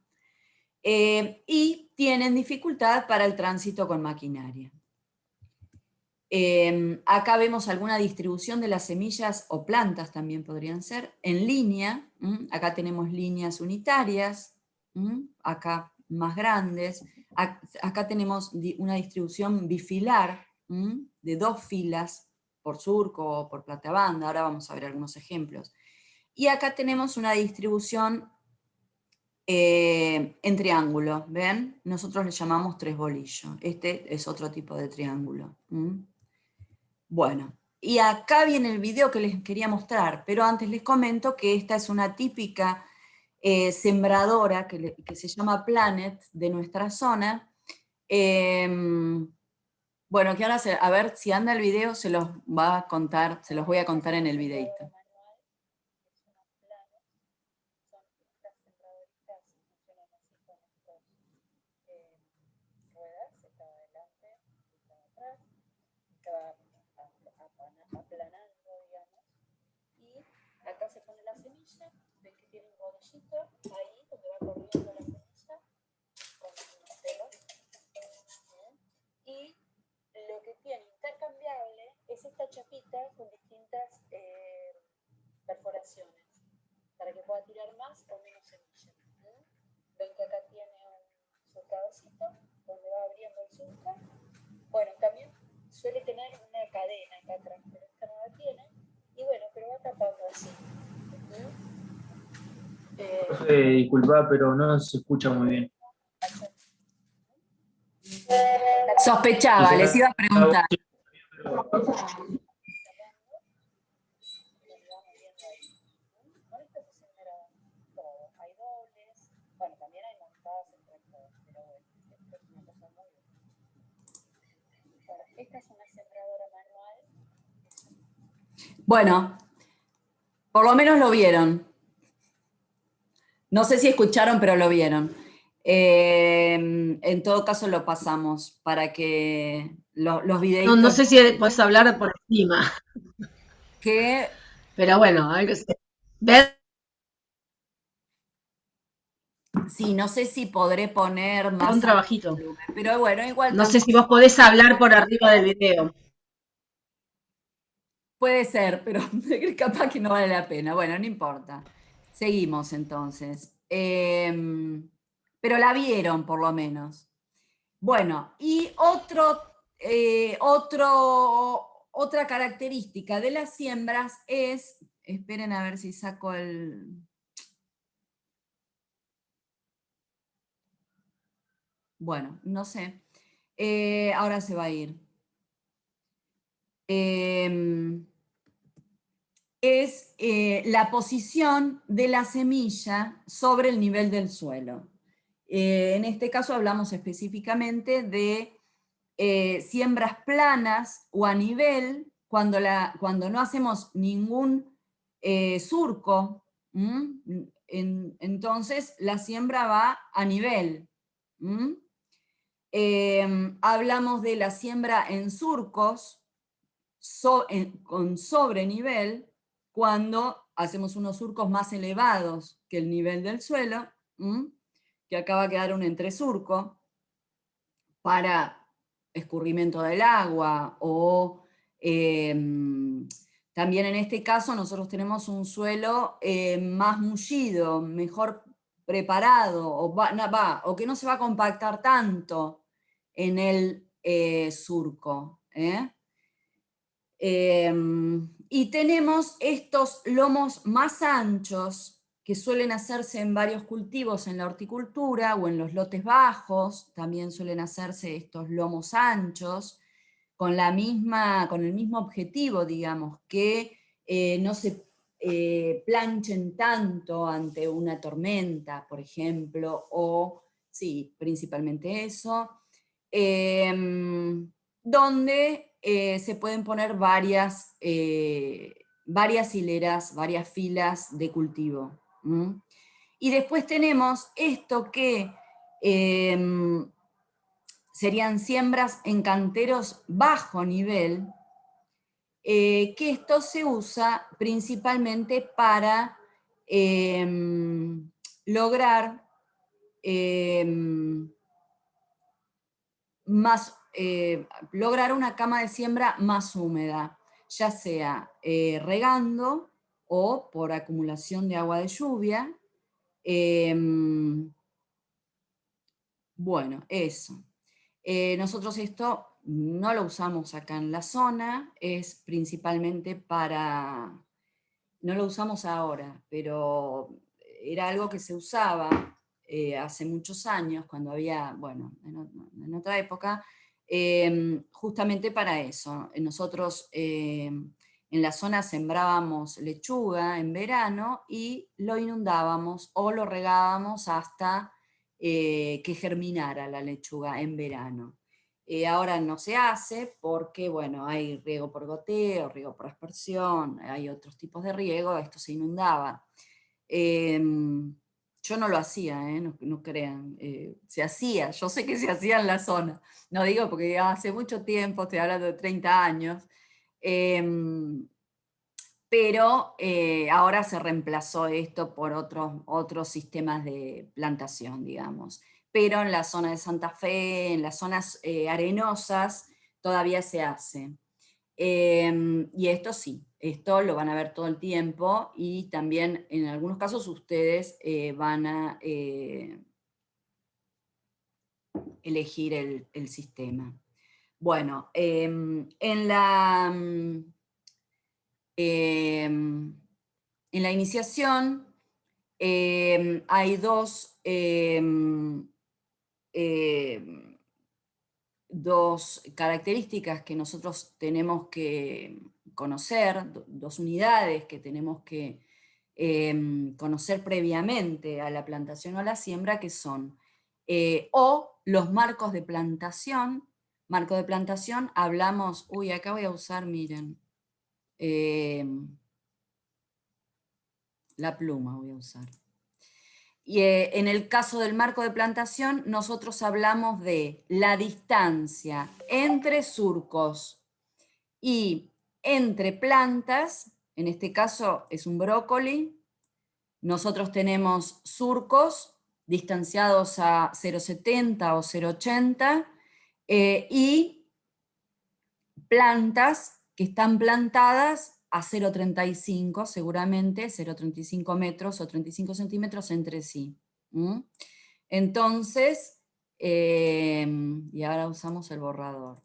y tienen dificultad para el tránsito con maquinaria. Acá vemos alguna distribución de las semillas, o plantas también podrían ser, en línea. Acá tenemos líneas unitarias, acá más grandes. Acá tenemos una distribución bifilar, de 2 filas por surco o por platabanda. Ahora vamos a ver algunos ejemplos. Y acá tenemos una distribución en triángulo, ¿ven? Nosotros le llamamos tres bolillos. Este es otro tipo de triángulo. Bueno, y acá viene el video que les quería mostrar, pero antes les comento que esta es una típica sembradora que se llama Planet, de nuestra zona. Bueno, que ahora, a ver si anda el video, se los va a contar, se los voy a contar en el videito. Aplanando, digamos, y acá se pone la semilla, ven que tiene un bolillito ahí donde va corriendo la semilla con unos pelos, y lo que tiene intercambiable es esta chapita con distintas perforaciones para que pueda tirar más o menos semilla. Ven que acá tiene un surcadorcito donde va abriendo el surco. Bueno, también suele tener una cadena acá atrás, pero esta no la tiene, y bueno, pero va tapando así. Disculpa, pero no se escucha muy bien. Sospechaba, Quizás les iba a preguntar. Bueno, también hay montadas en tractor, pero bueno, esto es una cosa muy buena. Esta es una sembradora manual. Bueno, por lo menos lo vieron. No sé si escucharon, pero lo vieron. En todo caso lo pasamos para que los No, no videitos sé si podés hablar por encima, que... pero bueno, hay que ver. Sí, no sé si podré poner Un más alto trabajito. volumen, pero bueno, igual No sé si tampoco vos podés hablar por arriba del video. puede ser, pero capaz que no vale la pena. Bueno, no importa. Seguimos entonces. Pero la vieron por lo menos. Bueno, y otra característica de las siembras es, esperen a ver si saco el... Bueno, no sé. Ahora se va a ir. Es la posición de la semilla sobre el nivel del suelo. En este caso hablamos específicamente de siembras planas o a nivel, cuando no hacemos ningún surco, entonces la siembra va a nivel. Hablamos de la siembra en surcos con sobrenivel, cuando hacemos unos surcos más elevados que el nivel del suelo, que acá va a quedar un entresurco. para escurrimiento del agua, o también en este caso nosotros tenemos un suelo más mullido, mejor preparado, o que no se va a compactar tanto en el surco. Y tenemos estos lomos más anchos que suelen hacerse en varios cultivos en la horticultura o en los lotes bajos, también suelen hacerse estos lomos anchos, con el mismo objetivo, digamos, que no se planchen tanto ante una tormenta, por ejemplo, o, sí, principalmente eso, donde se pueden poner varias hileras, varias filas de cultivo. Y después tenemos esto que serían siembras en canteros bajo nivel, que esto se usa principalmente para lograr lograr una cama de siembra más húmeda, ya sea regando o por acumulación de agua de lluvia. Bueno, eso. Nosotros esto no lo usamos acá en la zona, es principalmente para... No lo usamos ahora, pero era algo que se usaba hace muchos años, cuando había, bueno, en otra época, justamente para eso. Nosotros en la zona sembrábamos lechuga en verano y lo inundábamos o lo regábamos hasta que germinara la lechuga en verano. Ahora no se hace porque, bueno, hay riego por goteo, riego por aspersión, hay otros tipos de riego, esto se inundaba. Yo no lo hacía, no crean, se hacía, yo sé que se hacía en la zona, no digo porque hace mucho tiempo, estoy hablando de 30 años, pero ahora se reemplazó esto por otros sistemas de plantación, digamos. Pero en la zona de Santa Fe, en las zonas arenosas, todavía se hace. Y esto sí, esto lo van a ver todo el tiempo y también en algunos casos ustedes van a elegir el sistema. Bueno, en la iniciación hay dos características que nosotros tenemos que conocer, dos unidades que tenemos que conocer previamente a la plantación o a la siembra, que son o los marcos de plantación. Marco de plantación, hablamos, acá voy a usar, miren, la pluma voy a usar. Y en el caso del marco de plantación, nosotros hablamos de la distancia entre surcos y entre plantas, en este caso es un brócoli. Nosotros tenemos surcos distanciados a 0,70 o 0,80 y plantas que están plantadas a 0,35 seguramente, 0,35 metros o 35 centímetros entre sí. Entonces, y ahora usamos el borrador.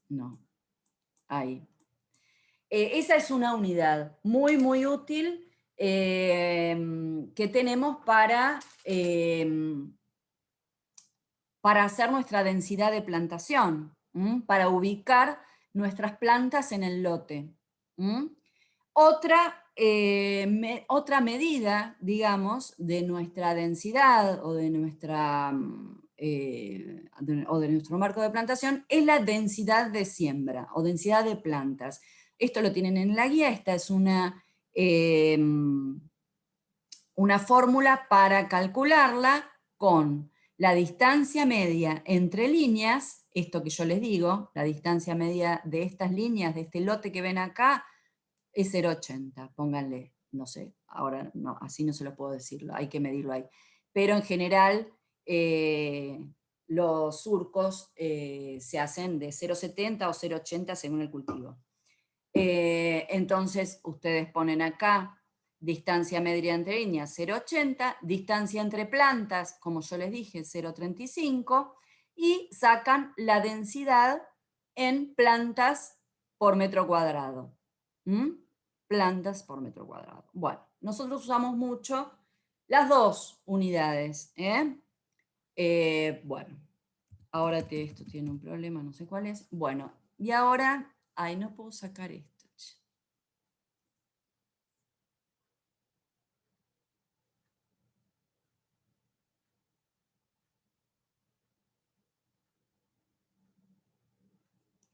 No, ahí. Esa es una unidad muy, muy útil que tenemos para hacer nuestra densidad de plantación, para ubicar nuestras plantas en el lote. Otra medida, digamos, de nuestra densidad o de nuestro marco de plantación es la densidad de siembra o densidad de plantas. Esto lo tienen en la guía, esta es una fórmula para calcularla con la distancia media entre líneas, esto que yo les digo, la distancia media de estas líneas, de este lote que ven acá, es 0,80, pónganle, no sé, ahora no, así no se lo puedo decir, hay que medirlo ahí. Pero en general, los surcos se hacen de 0,70 o 0,80 según el cultivo. Entonces ustedes ponen acá distancia media entre líneas 0,80, distancia entre plantas, como yo les dije, 0,35, y sacan la densidad en plantas por metro cuadrado. Plantas por metro cuadrado. Bueno, nosotros usamos mucho las dos unidades. Bueno, ahora esto tiene un problema, no sé cuál es. Bueno, y ahora, ay, no puedo sacar esto.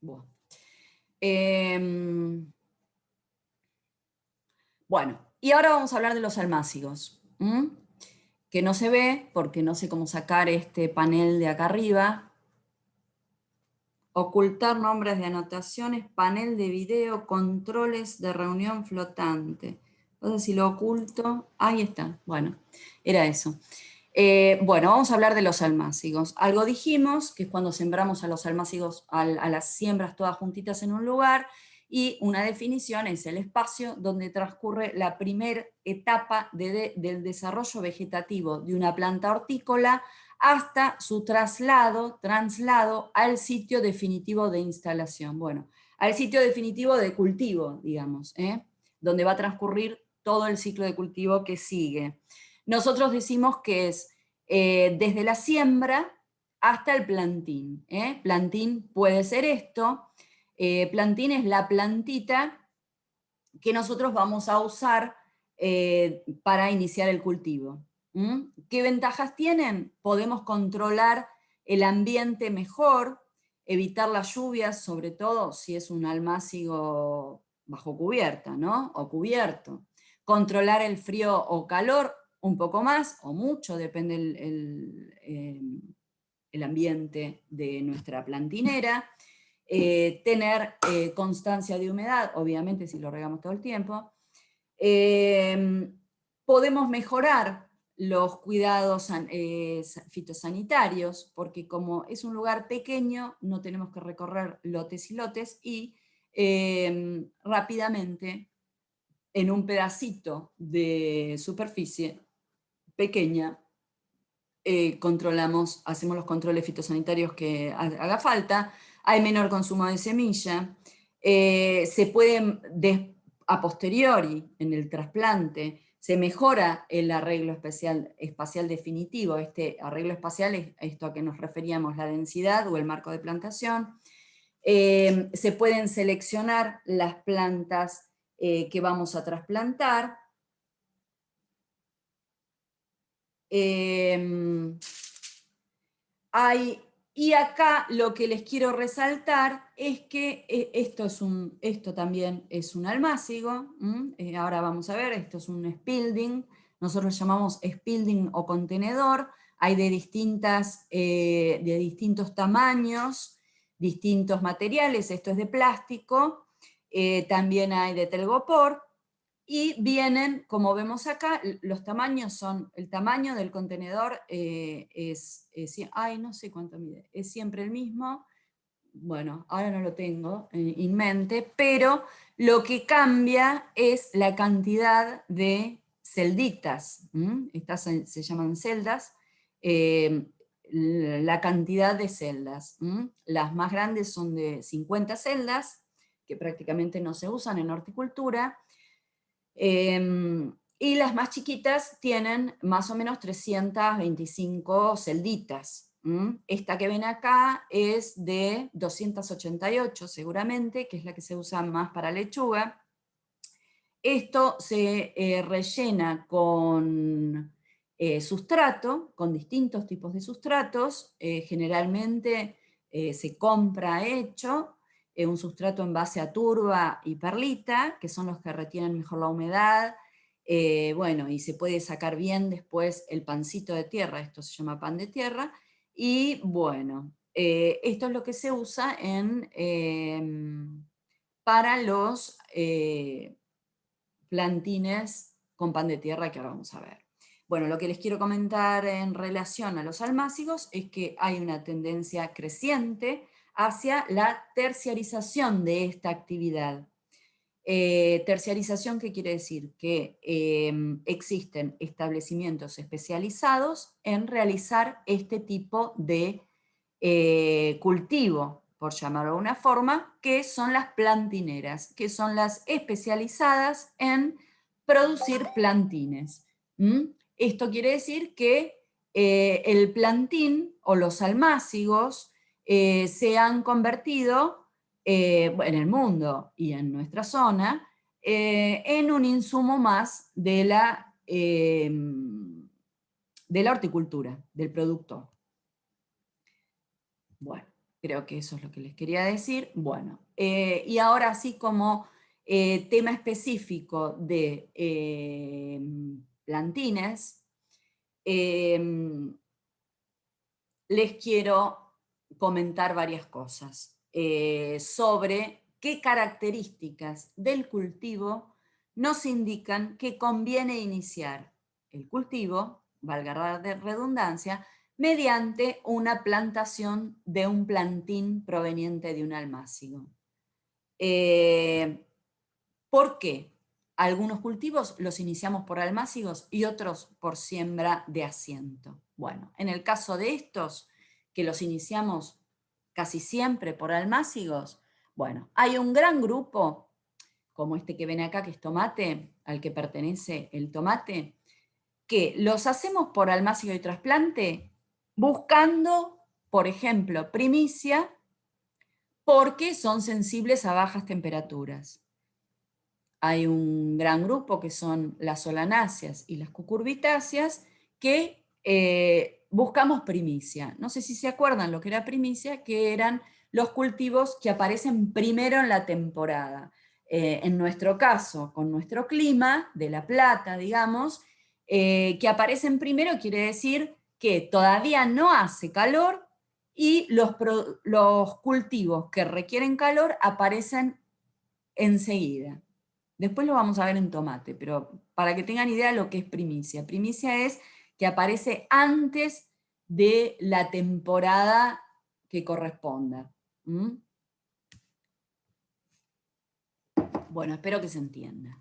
Bueno. Bueno, y ahora vamos a hablar de los almácigos, que no se ve porque no sé cómo sacar este panel de acá arriba. Ocultar nombres de anotaciones, panel de video, controles de reunión flotante. Entonces si lo oculto, ahí está, bueno, era eso. Bueno, vamos a hablar de los almácigos. Algo dijimos, que es cuando sembramos a los almácigos, a las siembras todas juntitas en un lugar, y una definición es el espacio donde transcurre la primera etapa del desarrollo vegetativo de una planta hortícola hasta su traslado al sitio definitivo de instalación. Bueno, al sitio definitivo de cultivo, digamos, donde va a transcurrir todo el ciclo de cultivo que sigue. Nosotros decimos que es desde la siembra hasta el plantín. Plantín puede ser esto. Plantín es la plantita que nosotros vamos a usar para iniciar el cultivo. ¿Qué ventajas tienen? Podemos controlar el ambiente mejor, evitar las lluvias, sobre todo si es un almácigo bajo cubierta, ¿no? O cubierto. Controlar el frío o calor un poco más o mucho, depende el ambiente de nuestra plantinera. Tener constancia de humedad, obviamente si lo regamos todo el tiempo. Podemos mejorar los cuidados fitosanitarios, porque como es un lugar pequeño, no tenemos que recorrer lotes y lotes, y rápidamente, en un pedacito de superficie pequeña, hacemos los controles fitosanitarios que haga falta, hay menor consumo de semilla, se puede, a posteriori, en el trasplante, se mejora el arreglo espacial definitivo. Este arreglo espacial es esto a que nos referíamos, la densidad o el marco de plantación. Se pueden seleccionar las plantas que vamos a trasplantar. Y acá lo que les quiero resaltar es que esto también es un almácigo. Ahora vamos a ver, esto es un Spilding. Nosotros llamamos Spilding o contenedor. Hay de distintos tamaños, distintos materiales. Esto es de plástico. También hay de telgopor. Y vienen, como vemos acá, los tamaños son, el tamaño del contenedor ay, no sé cuánto mide, es siempre el mismo. Bueno, ahora no lo tengo en mente, pero lo que cambia es la cantidad de celditas. Estas se llaman celdas. La cantidad de celdas. Las más grandes son de 50 celdas, que prácticamente no se usan en horticultura. Y las más chiquitas tienen más o menos 325 celditas. Esta que ven acá es de 288 seguramente, que es la que se usa más para lechuga. Esto se rellena con sustrato, con distintos tipos de sustratos. Generalmente se compra hecho, un sustrato en base a turba y perlita, que son los que retienen mejor la humedad. Bueno, y se puede sacar bien después el pancito de tierra, esto se llama pan de tierra. Y bueno, esto es lo que se usa para los plantines con pan de tierra, que ahora vamos a ver. bueno, lo que les quiero comentar en relación a los almácigos es que hay una tendencia creciente hacia la terciarización de esta actividad. Terciarización, ¿qué quiere decir? Que existen establecimientos especializados en realizar este tipo de cultivo, por llamarlo de una forma, que son las plantineras, que son las especializadas en producir plantines. Esto quiere decir que el plantín o los almácigos se han convertido en el mundo y en nuestra zona, en un insumo más de la horticultura, del productor. Bueno, creo que eso es lo que les quería decir. Bueno, y ahora así como tema específico de plantines, les quiero comentar varias cosas sobre qué características del cultivo nos indican que conviene iniciar el cultivo, valga la redundancia, mediante una plantación de un plantín proveniente de un almácigo. ¿Por qué? Algunos cultivos los iniciamos por almácigos y otros por siembra de asiento. Bueno, en el caso de estos, que los iniciamos casi siempre por almácigos, bueno, hay un gran grupo, como este que ven acá, que es tomate, al que pertenece el tomate, que los hacemos por almácigo y trasplante buscando, por ejemplo, primicia, porque son sensibles a bajas temperaturas. Hay un gran grupo que son las solanáceas y las cucurbitáceas que buscamos primicia. No sé si se acuerdan lo que era primicia, que eran los cultivos que aparecen primero en la temporada. En nuestro caso, con nuestro clima de La Plata, digamos, que aparecen primero quiere decir que todavía no hace calor y los cultivos que requieren calor aparecen enseguida. Después lo vamos a ver en tomate, pero para que tengan idea de lo que es primicia. Primicia es que aparece antes de la temporada que corresponda. Bueno, espero que se entienda.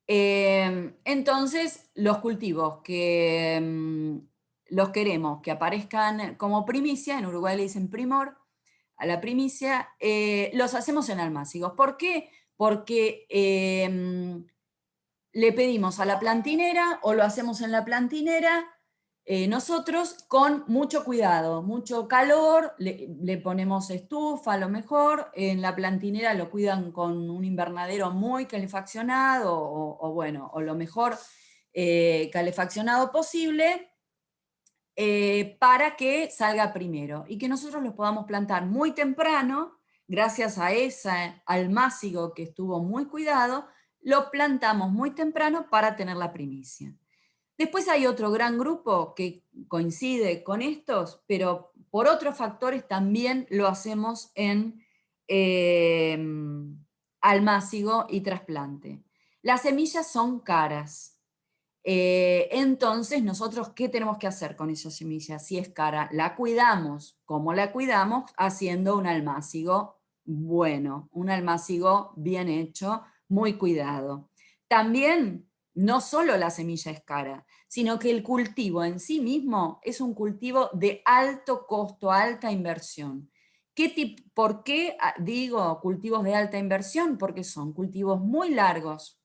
Entonces, los cultivos que los queremos que aparezcan como primicia, en Uruguay le dicen primor, a la primicia, los hacemos en almácigos. ¿Por qué? Porque le pedimos a la plantinera o lo hacemos en la plantinera nosotros con mucho cuidado, mucho calor, le ponemos estufa a lo mejor, en la plantinera lo cuidan con un invernadero muy calefaccionado o lo mejor calefaccionado posible para que salga primero y que nosotros los podamos plantar muy temprano, gracias a ese almácigo que estuvo muy cuidado, lo plantamos muy temprano para tener la primicia. Después hay otro gran grupo que coincide con estos, pero por otros factores también lo hacemos en almácigo y trasplante. Las semillas son caras. Entonces, nosotros, ¿qué tenemos que hacer con esa semilla? Si es cara, la cuidamos. ¿Cómo la cuidamos? Haciendo un almácigo bueno, un almácigo bien hecho, muy cuidado. También, no solo la semilla es cara, sino que el cultivo en sí mismo es un cultivo de alto costo, alta inversión. ¿Por qué digo cultivos de alta inversión? Porque son cultivos muy largos.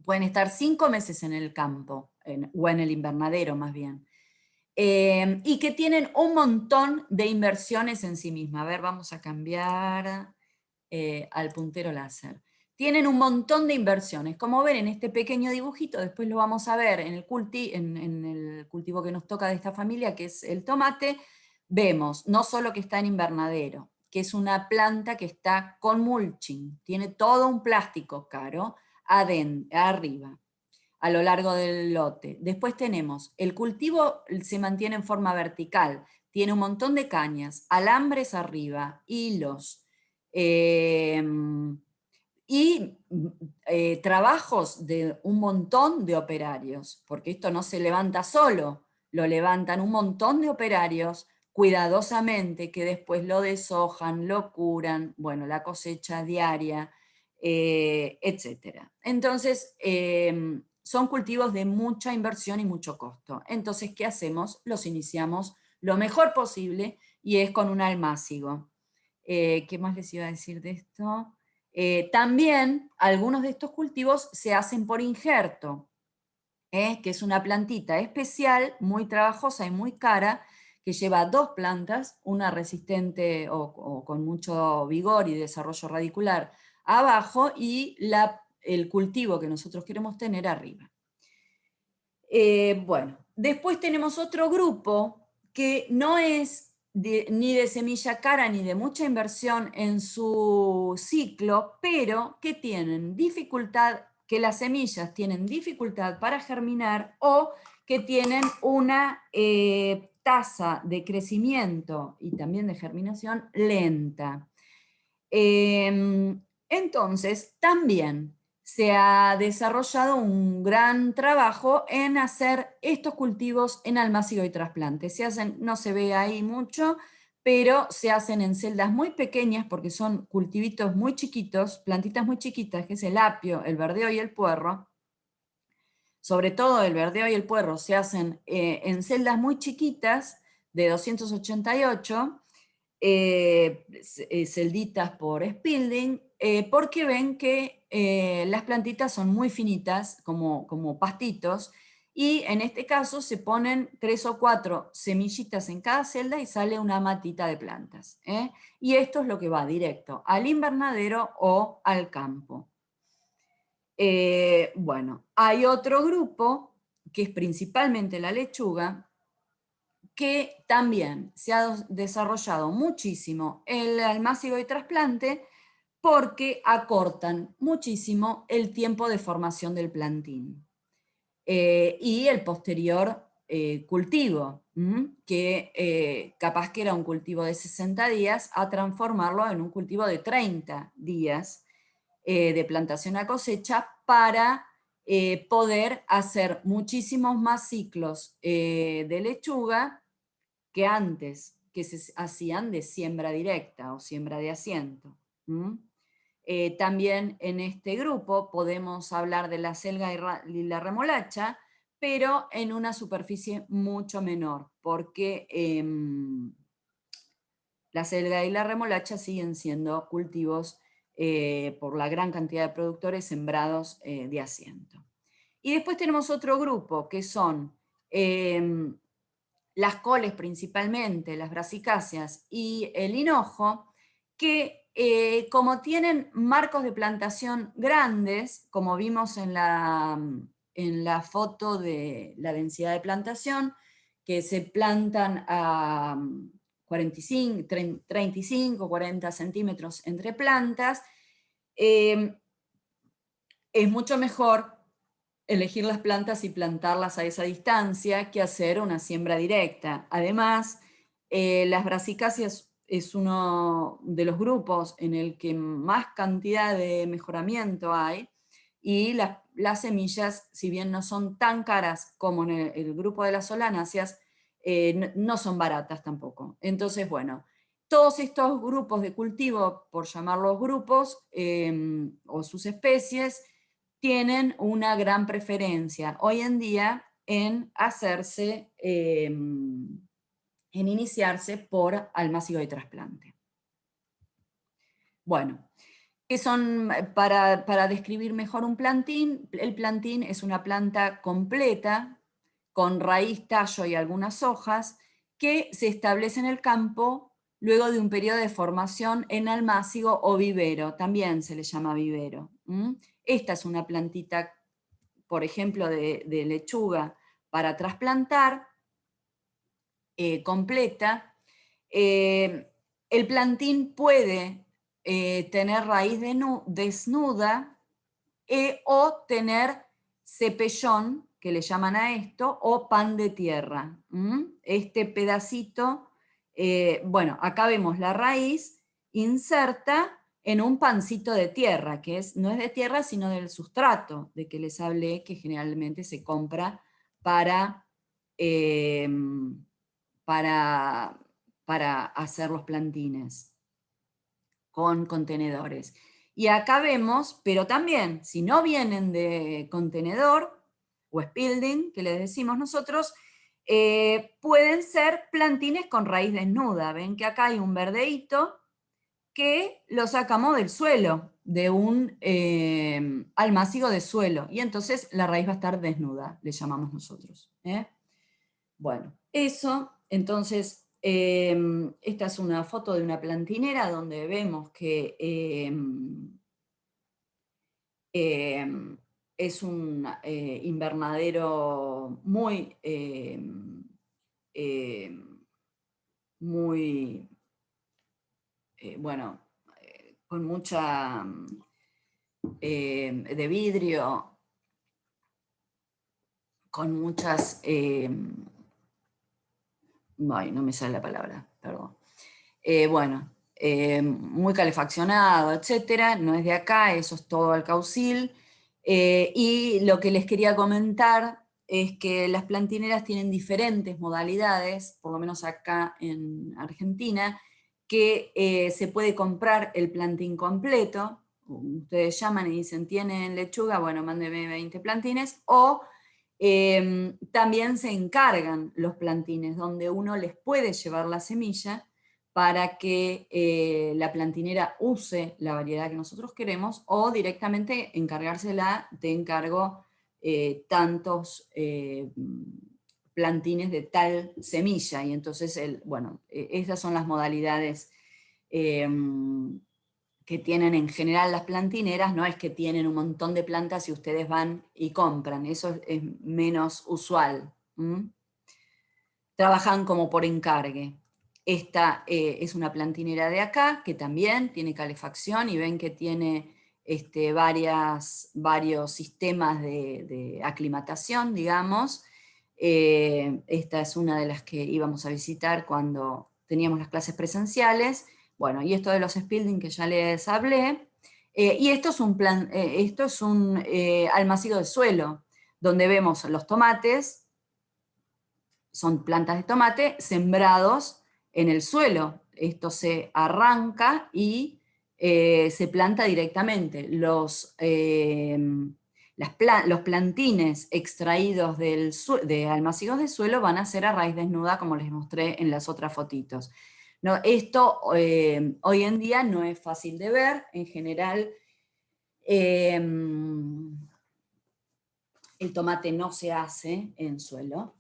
Pueden estar 5 meses en el campo, o en el invernadero más bien, y que tienen un montón de inversiones en sí misma. A ver, vamos a cambiar al puntero láser. Tienen un montón de inversiones. Como ven en este pequeño dibujito, después lo vamos a ver en el cultivo que nos toca de esta familia, que es el tomate, vemos no solo que está en invernadero, que es una planta que está con mulching, tiene todo un plástico caro, arriba, a lo largo del lote. Después tenemos, el cultivo se mantiene en forma vertical, tiene un montón de cañas, alambres arriba, hilos, y trabajos de un montón de operarios, porque esto no se levanta solo, lo levantan un montón de operarios cuidadosamente, que después lo deshojan, lo curan, bueno, la cosecha diaria, etc. Entonces, son cultivos de mucha inversión y mucho costo. Entonces, ¿qué hacemos? Los iniciamos lo mejor posible y es con un almácigo. ¿Qué más les iba a decir de esto? También algunos de estos cultivos se hacen por injerto, que es una plantita especial, muy trabajosa y muy cara, que lleva 2 plantas, una resistente o con mucho vigor y desarrollo radicular abajo y el cultivo que nosotros queremos tener arriba. Bueno, después tenemos otro grupo que no es ni de semilla cara ni de mucha inversión en su ciclo, pero que tienen dificultad, que las semillas tienen dificultad para germinar o que tienen una tasa de crecimiento y también de germinación lenta. Entonces, también se ha desarrollado un gran trabajo en hacer estos cultivos en almácigo y trasplante. Se hacen, no se ve ahí mucho, pero se hacen en celdas muy pequeñas porque son cultivitos muy chiquitos, plantitas muy chiquitas, que es el apio, el verdeo y el puerro. Sobre todo el verdeo y el puerro se hacen en celdas muy chiquitas de 288, celditas por Spilding, porque ven que las plantitas son muy finitas, como pastitos, y en este caso se ponen 3 o 4 semillitas en cada celda y sale una matita de plantas. Y esto es lo que va directo al invernadero o al campo. Bueno, hay otro grupo, que es principalmente la lechuga, que también se ha desarrollado muchísimo el almácigo y trasplante porque acortan muchísimo el tiempo de formación del plantín y el posterior cultivo, que capaz que era un cultivo de 60 días, a transformarlo en un cultivo de 30 días de plantación a cosecha para poder hacer muchísimos más ciclos de lechuga que antes, que se hacían de siembra directa o siembra de asiento. También en este grupo podemos hablar de la selga y la remolacha, pero en una superficie mucho menor, porque la selga y la remolacha siguen siendo cultivos por la gran cantidad de productores sembrados de asiento. Y después tenemos otro grupo que son las coles principalmente, las brasicáceas y el hinojo, que como tienen marcos de plantación grandes, como vimos en la foto de la densidad de plantación, que se plantan a 45, 35, 40 centímetros entre plantas, es mucho mejor elegir las plantas y plantarlas a esa distancia que hacer una siembra directa. Además, las brasicáceas es uno de los grupos en el que más cantidad de mejoramiento hay, y las semillas, si bien no son tan caras como en el grupo de las solanáceas, no son baratas tampoco. Entonces, bueno, todos estos grupos de cultivo, por llamarlos grupos, o sus especies, tienen una gran preferencia hoy en día en hacerse, en iniciarse por almácigo y trasplante. Bueno, ¿qué son para describir mejor un plantín? El plantín es una planta completa, con raíz, tallo y algunas hojas, que se establece en el campo luego de un periodo de formación en almácigo o vivero, también se le llama vivero. Esta es una plantita, por ejemplo, de lechuga para trasplantar, completa. El plantín puede tener raíz desnuda o tener cepellón, que le llaman a esto, o pan de tierra. Este pedacito, bueno, acá vemos la raíz inserta en un pancito de tierra, que no es de tierra, sino del sustrato, de que les hablé, que generalmente se compra para, para, para hacer los plantines con contenedores. Y acá vemos, pero también, si no vienen de contenedor, o spilding, que les decimos nosotros, pueden ser plantines con raíz desnuda. Ven que acá hay un verdeíto que lo sacamos del suelo, de un almácigo de suelo, y entonces la raíz va a estar desnuda, le llamamos nosotros. Bueno, eso, entonces, esta es una foto de una plantinera donde vemos que es un invernadero muy, muy bueno, con mucha de vidrio, con muchas, no me sale la palabra, perdón. Bueno, muy calefaccionado, etcétera, no es de acá, eso es todo Alcaucil. Y lo que les quería comentar es que las plantineras tienen diferentes modalidades, por lo menos acá en Argentina, que se puede comprar el plantín completo. Ustedes llaman y dicen, ¿tienen lechuga? Bueno, mándeme 20 plantines. O también se encargan los plantines, donde uno les puede llevar la semilla para que la plantinera use la variedad que nosotros queremos, o directamente encargársela de encargo tantos plantines de tal semilla. Y entonces, bueno, esas son las modalidades que tienen en general las plantineras. No es que tienen un montón de plantas y ustedes van y compran, eso es menos usual. Trabajan como por encargue. Esta es una plantinera de acá, que también tiene calefacción, y ven que tiene varios sistemas de aclimatación, digamos. Esta es una de las que íbamos a visitar cuando teníamos las clases presenciales. Bueno, y esto de los Spilding que ya les hablé. Y esto es un almácigo de suelo, donde vemos los tomates. Son plantas de tomate sembrados en el suelo. Esto se arranca y se planta directamente. Los plantines extraídos de almácigos de suelo van a ser a raíz desnuda, como les mostré en las otras fotitos. No, esto hoy en día no es fácil de ver. En general, el tomate no se hace en suelo.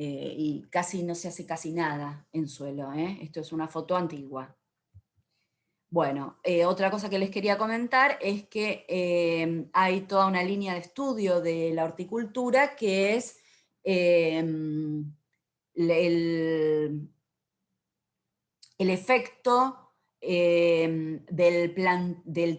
Y casi no se hace casi nada en suelo. Esto es una foto antigua. Bueno, otra cosa que les quería comentar es que hay toda una línea de estudio de la horticultura que es el efecto del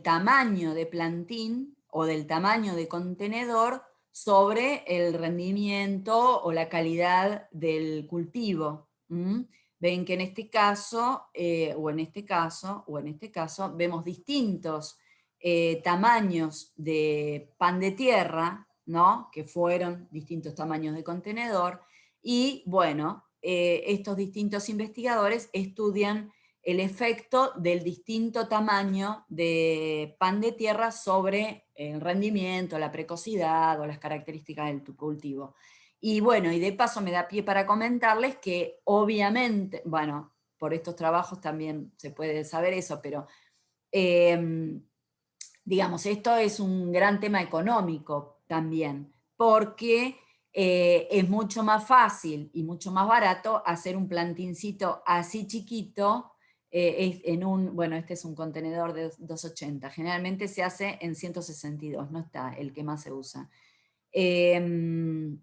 tamaño de plantín o del tamaño de contenedor sobre el rendimiento o la calidad del cultivo. Ven que en este caso, o en este caso, vemos distintos tamaños de pan de tierra, ¿no? Que fueron distintos tamaños de contenedor, y bueno, estos distintos investigadores estudian el efecto del distinto tamaño de pan de tierra sobre el rendimiento, la precocidad o las características del cultivo. Y bueno, y de paso me da pie para comentarles que obviamente, bueno, por estos trabajos también se puede saber eso, pero digamos, esto es un gran tema económico también, porque es mucho más fácil y mucho más barato hacer un plantincito así chiquito bueno, este es un contenedor de 280, generalmente se hace en 162, no está el que más se usa. ¿Qué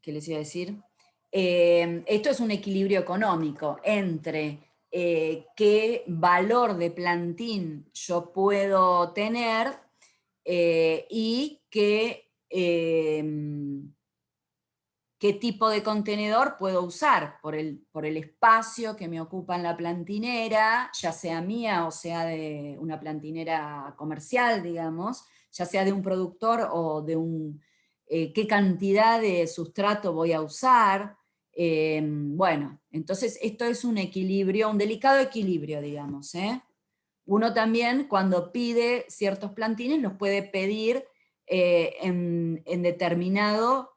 les iba a decir? Esto es un equilibrio económico entre qué valor de plantín yo puedo tener y qué qué tipo de contenedor puedo usar por el espacio que me ocupa en la plantinera, ya sea mía o sea de una plantinera comercial, digamos, ya sea de un productor o de qué cantidad de sustrato voy a usar. Bueno, entonces esto es un equilibrio, un delicado equilibrio, digamos. Uno también, cuando pide ciertos plantines, los puede pedir en determinado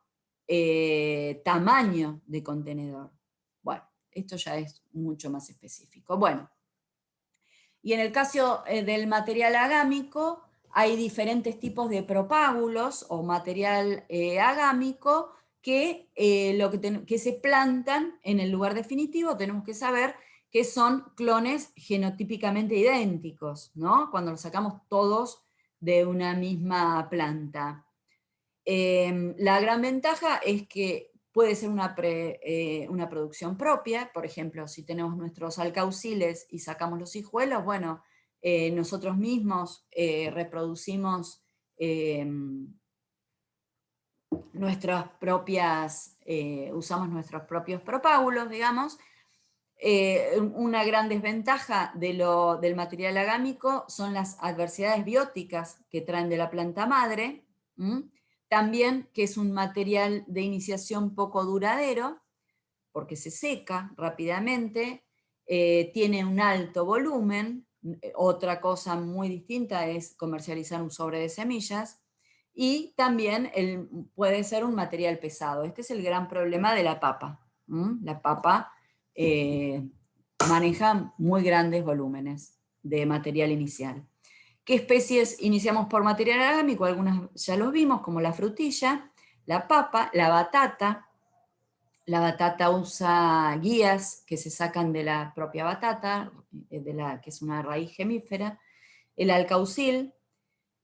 tamaño de contenedor. Bueno, esto ya es mucho más específico. Bueno, y en el caso del material agámico, hay diferentes tipos de propágulos o material agámico que, que se plantan en el lugar definitivo. Tenemos que saber que son clones genotípicamente idénticos, ¿no? Cuando los sacamos todos de una misma planta. La gran ventaja es que puede ser una producción propia. Por ejemplo, si tenemos nuestros alcauciles y sacamos los hijuelos, bueno, nosotros mismos reproducimos nuestras propias, usamos nuestros propios propágulos, digamos. Una gran desventaja del material agámico son las adversidades bióticas que traen de la planta madre. También que es un material de iniciación poco duradero, porque se seca rápidamente, tiene un alto volumen. Otra cosa muy distinta es comercializar un sobre de semillas, y también puede ser un material pesado. Este es el gran problema de la papa. La papa maneja muy grandes volúmenes de material inicial. ¿Qué especies iniciamos por material agámico? Algunas ya los vimos, como la frutilla, la papa, la batata. La batata usa guías que se sacan de la propia batata, que es una raíz gemífera. El alcaucil,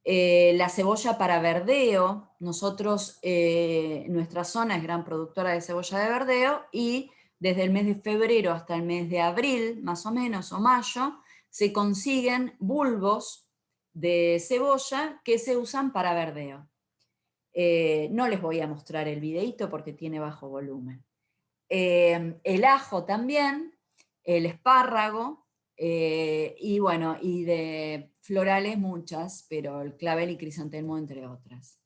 la cebolla para verdeo. Nosotros, nuestra zona es gran productora de cebolla de verdeo, y desde el mes de febrero hasta el mes de abril, más o menos, o mayo, se consiguen bulbos de cebolla que se usan para verdeo. No les voy a mostrar el videito porque tiene bajo volumen. El ajo también, el espárrago, y bueno, y de florales muchas, pero el clavel y crisantemo entre otras.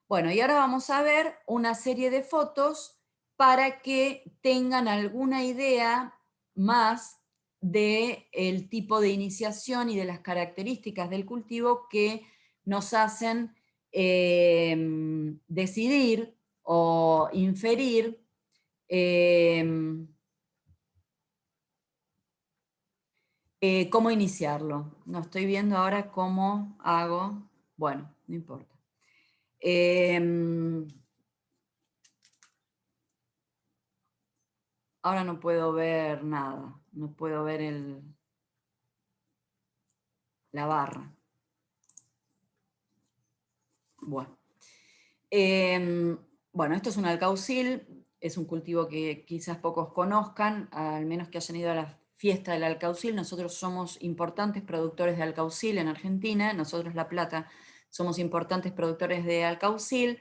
Bueno, y ahora vamos a ver una serie de fotos para que tengan alguna idea más del tipo de iniciación y de las características del cultivo que nos hacen decidir o inferir cómo iniciarlo. No estoy viendo ahora cómo hago. Bueno, no importa. Ahora no puedo ver nada. No puedo ver la barra. Bueno. Bueno, esto es un alcaucil. Es un cultivo que quizás pocos conozcan, al menos que hayan ido a la fiesta del alcaucil. Nosotros somos importantes productores de alcaucil en Argentina. Nosotros, La Plata, somos importantes productores de alcaucil.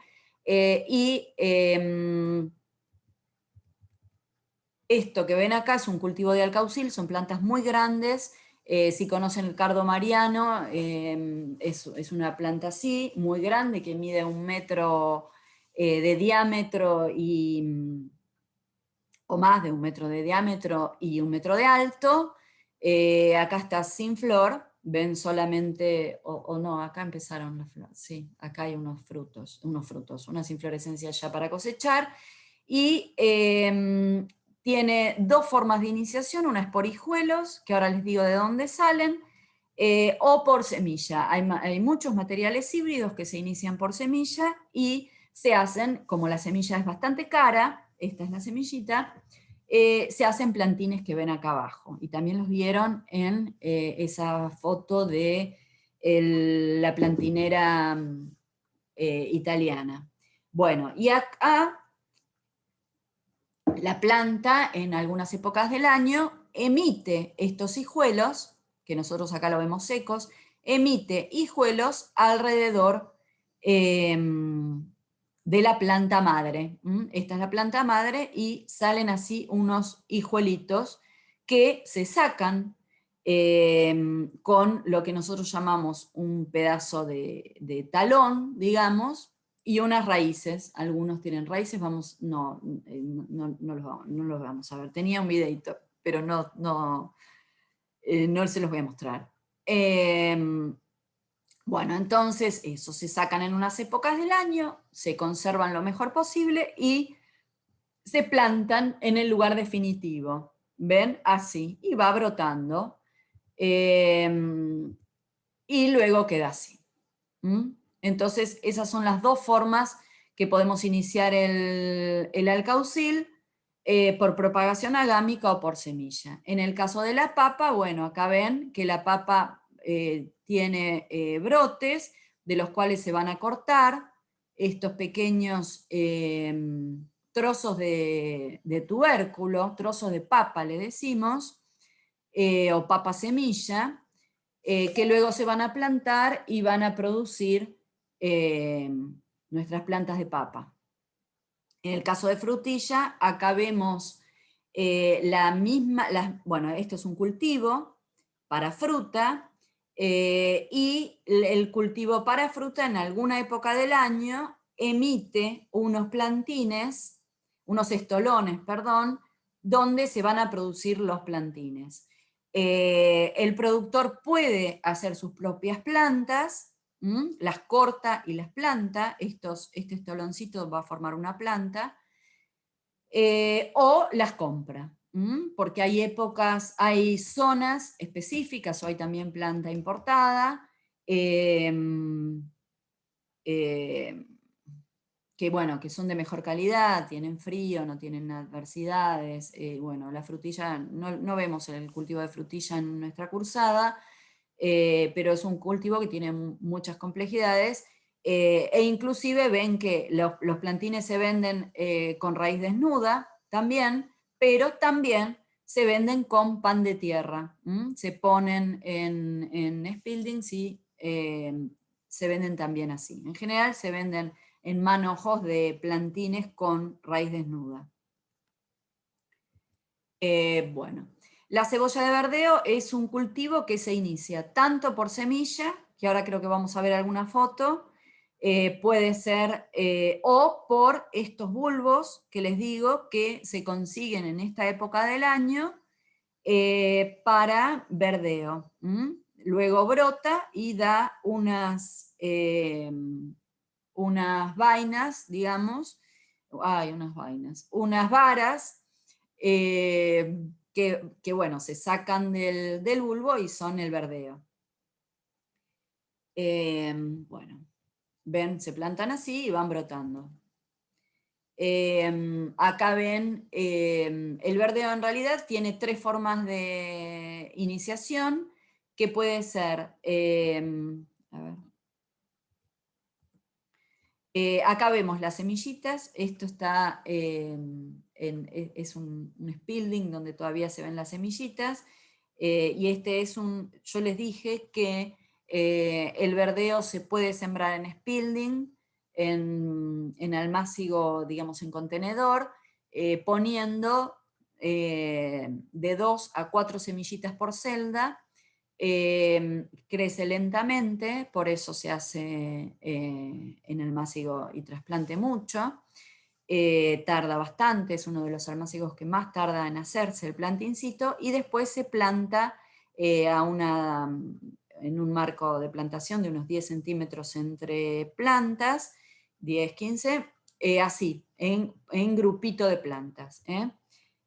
Esto que ven acá es un cultivo de alcaucil, son plantas muy grandes. Si conocen el cardo mariano, es una planta así, muy grande, que mide 1 metro de diámetro o más de 1 metro de diámetro y 1 metro de alto. Acá está sin flor, ven solamente, o no, acá empezaron las flores, sí, acá hay unos frutos, unas inflorescencias ya para cosechar. Y tiene 2 formas de iniciación, una es por hijuelos, que ahora les digo de dónde salen, o por semilla. Hay muchos materiales híbridos que se inician por semilla y se hacen, como la semilla es bastante cara, esta es la semillita, se hacen plantines que ven acá abajo. Y también los vieron en esa foto de la plantinera italiana. Bueno, y acá la planta en algunas épocas del año emite estos hijuelos, que nosotros acá lo vemos secos, emite hijuelos alrededor de la planta madre. Esta es la planta madre y salen así unos hijuelitos que se sacan con lo que nosotros llamamos un pedazo de talón, digamos, y unas raíces. Algunos tienen raíces, no los vamos a ver. Tenía un videito, pero no se los voy a mostrar. Bueno, entonces eso, se sacan en unas épocas del año, se conservan lo mejor posible y se plantan en el lugar definitivo. ¿Ven? Así. Y va brotando. Y luego queda así. Entonces, esas son las dos formas que podemos iniciar el alcaucil, por propagación agámica o por semilla. En el caso de la papa, bueno, acá ven que la papa tiene brotes, de los cuales se van a cortar estos pequeños trozos de tubérculo, trozos de papa le decimos, o papa semilla, que luego se van a plantar y van a producir nuestras plantas de papa. En el caso de frutilla, acá vemos bueno, esto es un cultivo para fruta, y el cultivo para fruta en alguna época del año emite unos plantines, unos estolones, perdón, donde se van a producir los plantines. El productor puede hacer sus propias plantas, las corta y las planta, este estoloncito va a formar una planta, o las compra, porque hay épocas, hay zonas específicas, o hay también planta importada, que bueno, que son de mejor calidad, tienen frío, no tienen adversidades. Bueno, la frutilla, no vemos el cultivo de frutilla en nuestra cursada, pero es un cultivo que tiene muchas complejidades, e inclusive ven que los plantines se venden con raíz desnuda también, pero también se venden con pan de tierra. Se ponen en Spildings y se venden también así. En general se venden en manojos de plantines con raíz desnuda. Bueno, la cebolla de verdeo es un cultivo que se inicia tanto por semilla, que ahora creo que vamos a ver alguna foto, puede ser, o por estos bulbos que les digo que se consiguen en esta época del año para verdeo. Luego brota y da unas vainas, digamos, unas varas, que bueno, se sacan del bulbo y son el verdeo. Bueno, ven, se plantan así y van brotando. Acá ven, el verdeo en realidad tiene 3 formas de iniciación, que puede ser, a ver. Acá vemos las semillitas, esto está es un Spilding donde todavía se ven las semillitas, y este es yo les dije que el verdeo se puede sembrar en Spilding, en almácigo, digamos en contenedor, poniendo de 2 a 4 semillitas por celda. Crece lentamente, por eso se hace en almácigo y trasplante mucho. Tarda bastante, es uno de los almácigos que más tarda en hacerse el plantincito, y después se planta en un marco de plantación de unos 10 centímetros entre plantas, 10, 15, así, en grupito de plantas.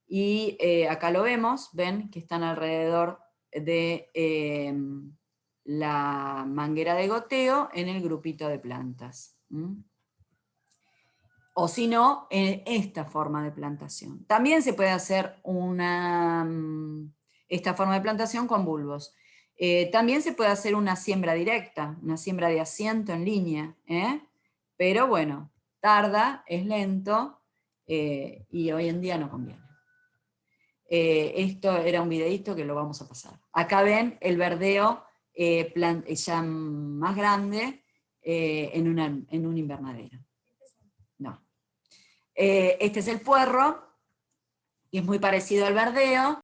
Y acá lo vemos, ven que están alrededor de la manguera de goteo en el grupito de plantas. O si no, en esta forma de plantación. También se puede hacer esta forma de plantación con bulbos. También se puede hacer una siembra directa, una siembra de asiento en línea, pero bueno, tarda, es lento, y hoy en día no conviene. Esto era un videito que lo vamos a pasar. Acá ven el verdeo ya más grande en un invernadero. No. Este es el puerro, y es muy parecido al verdeo.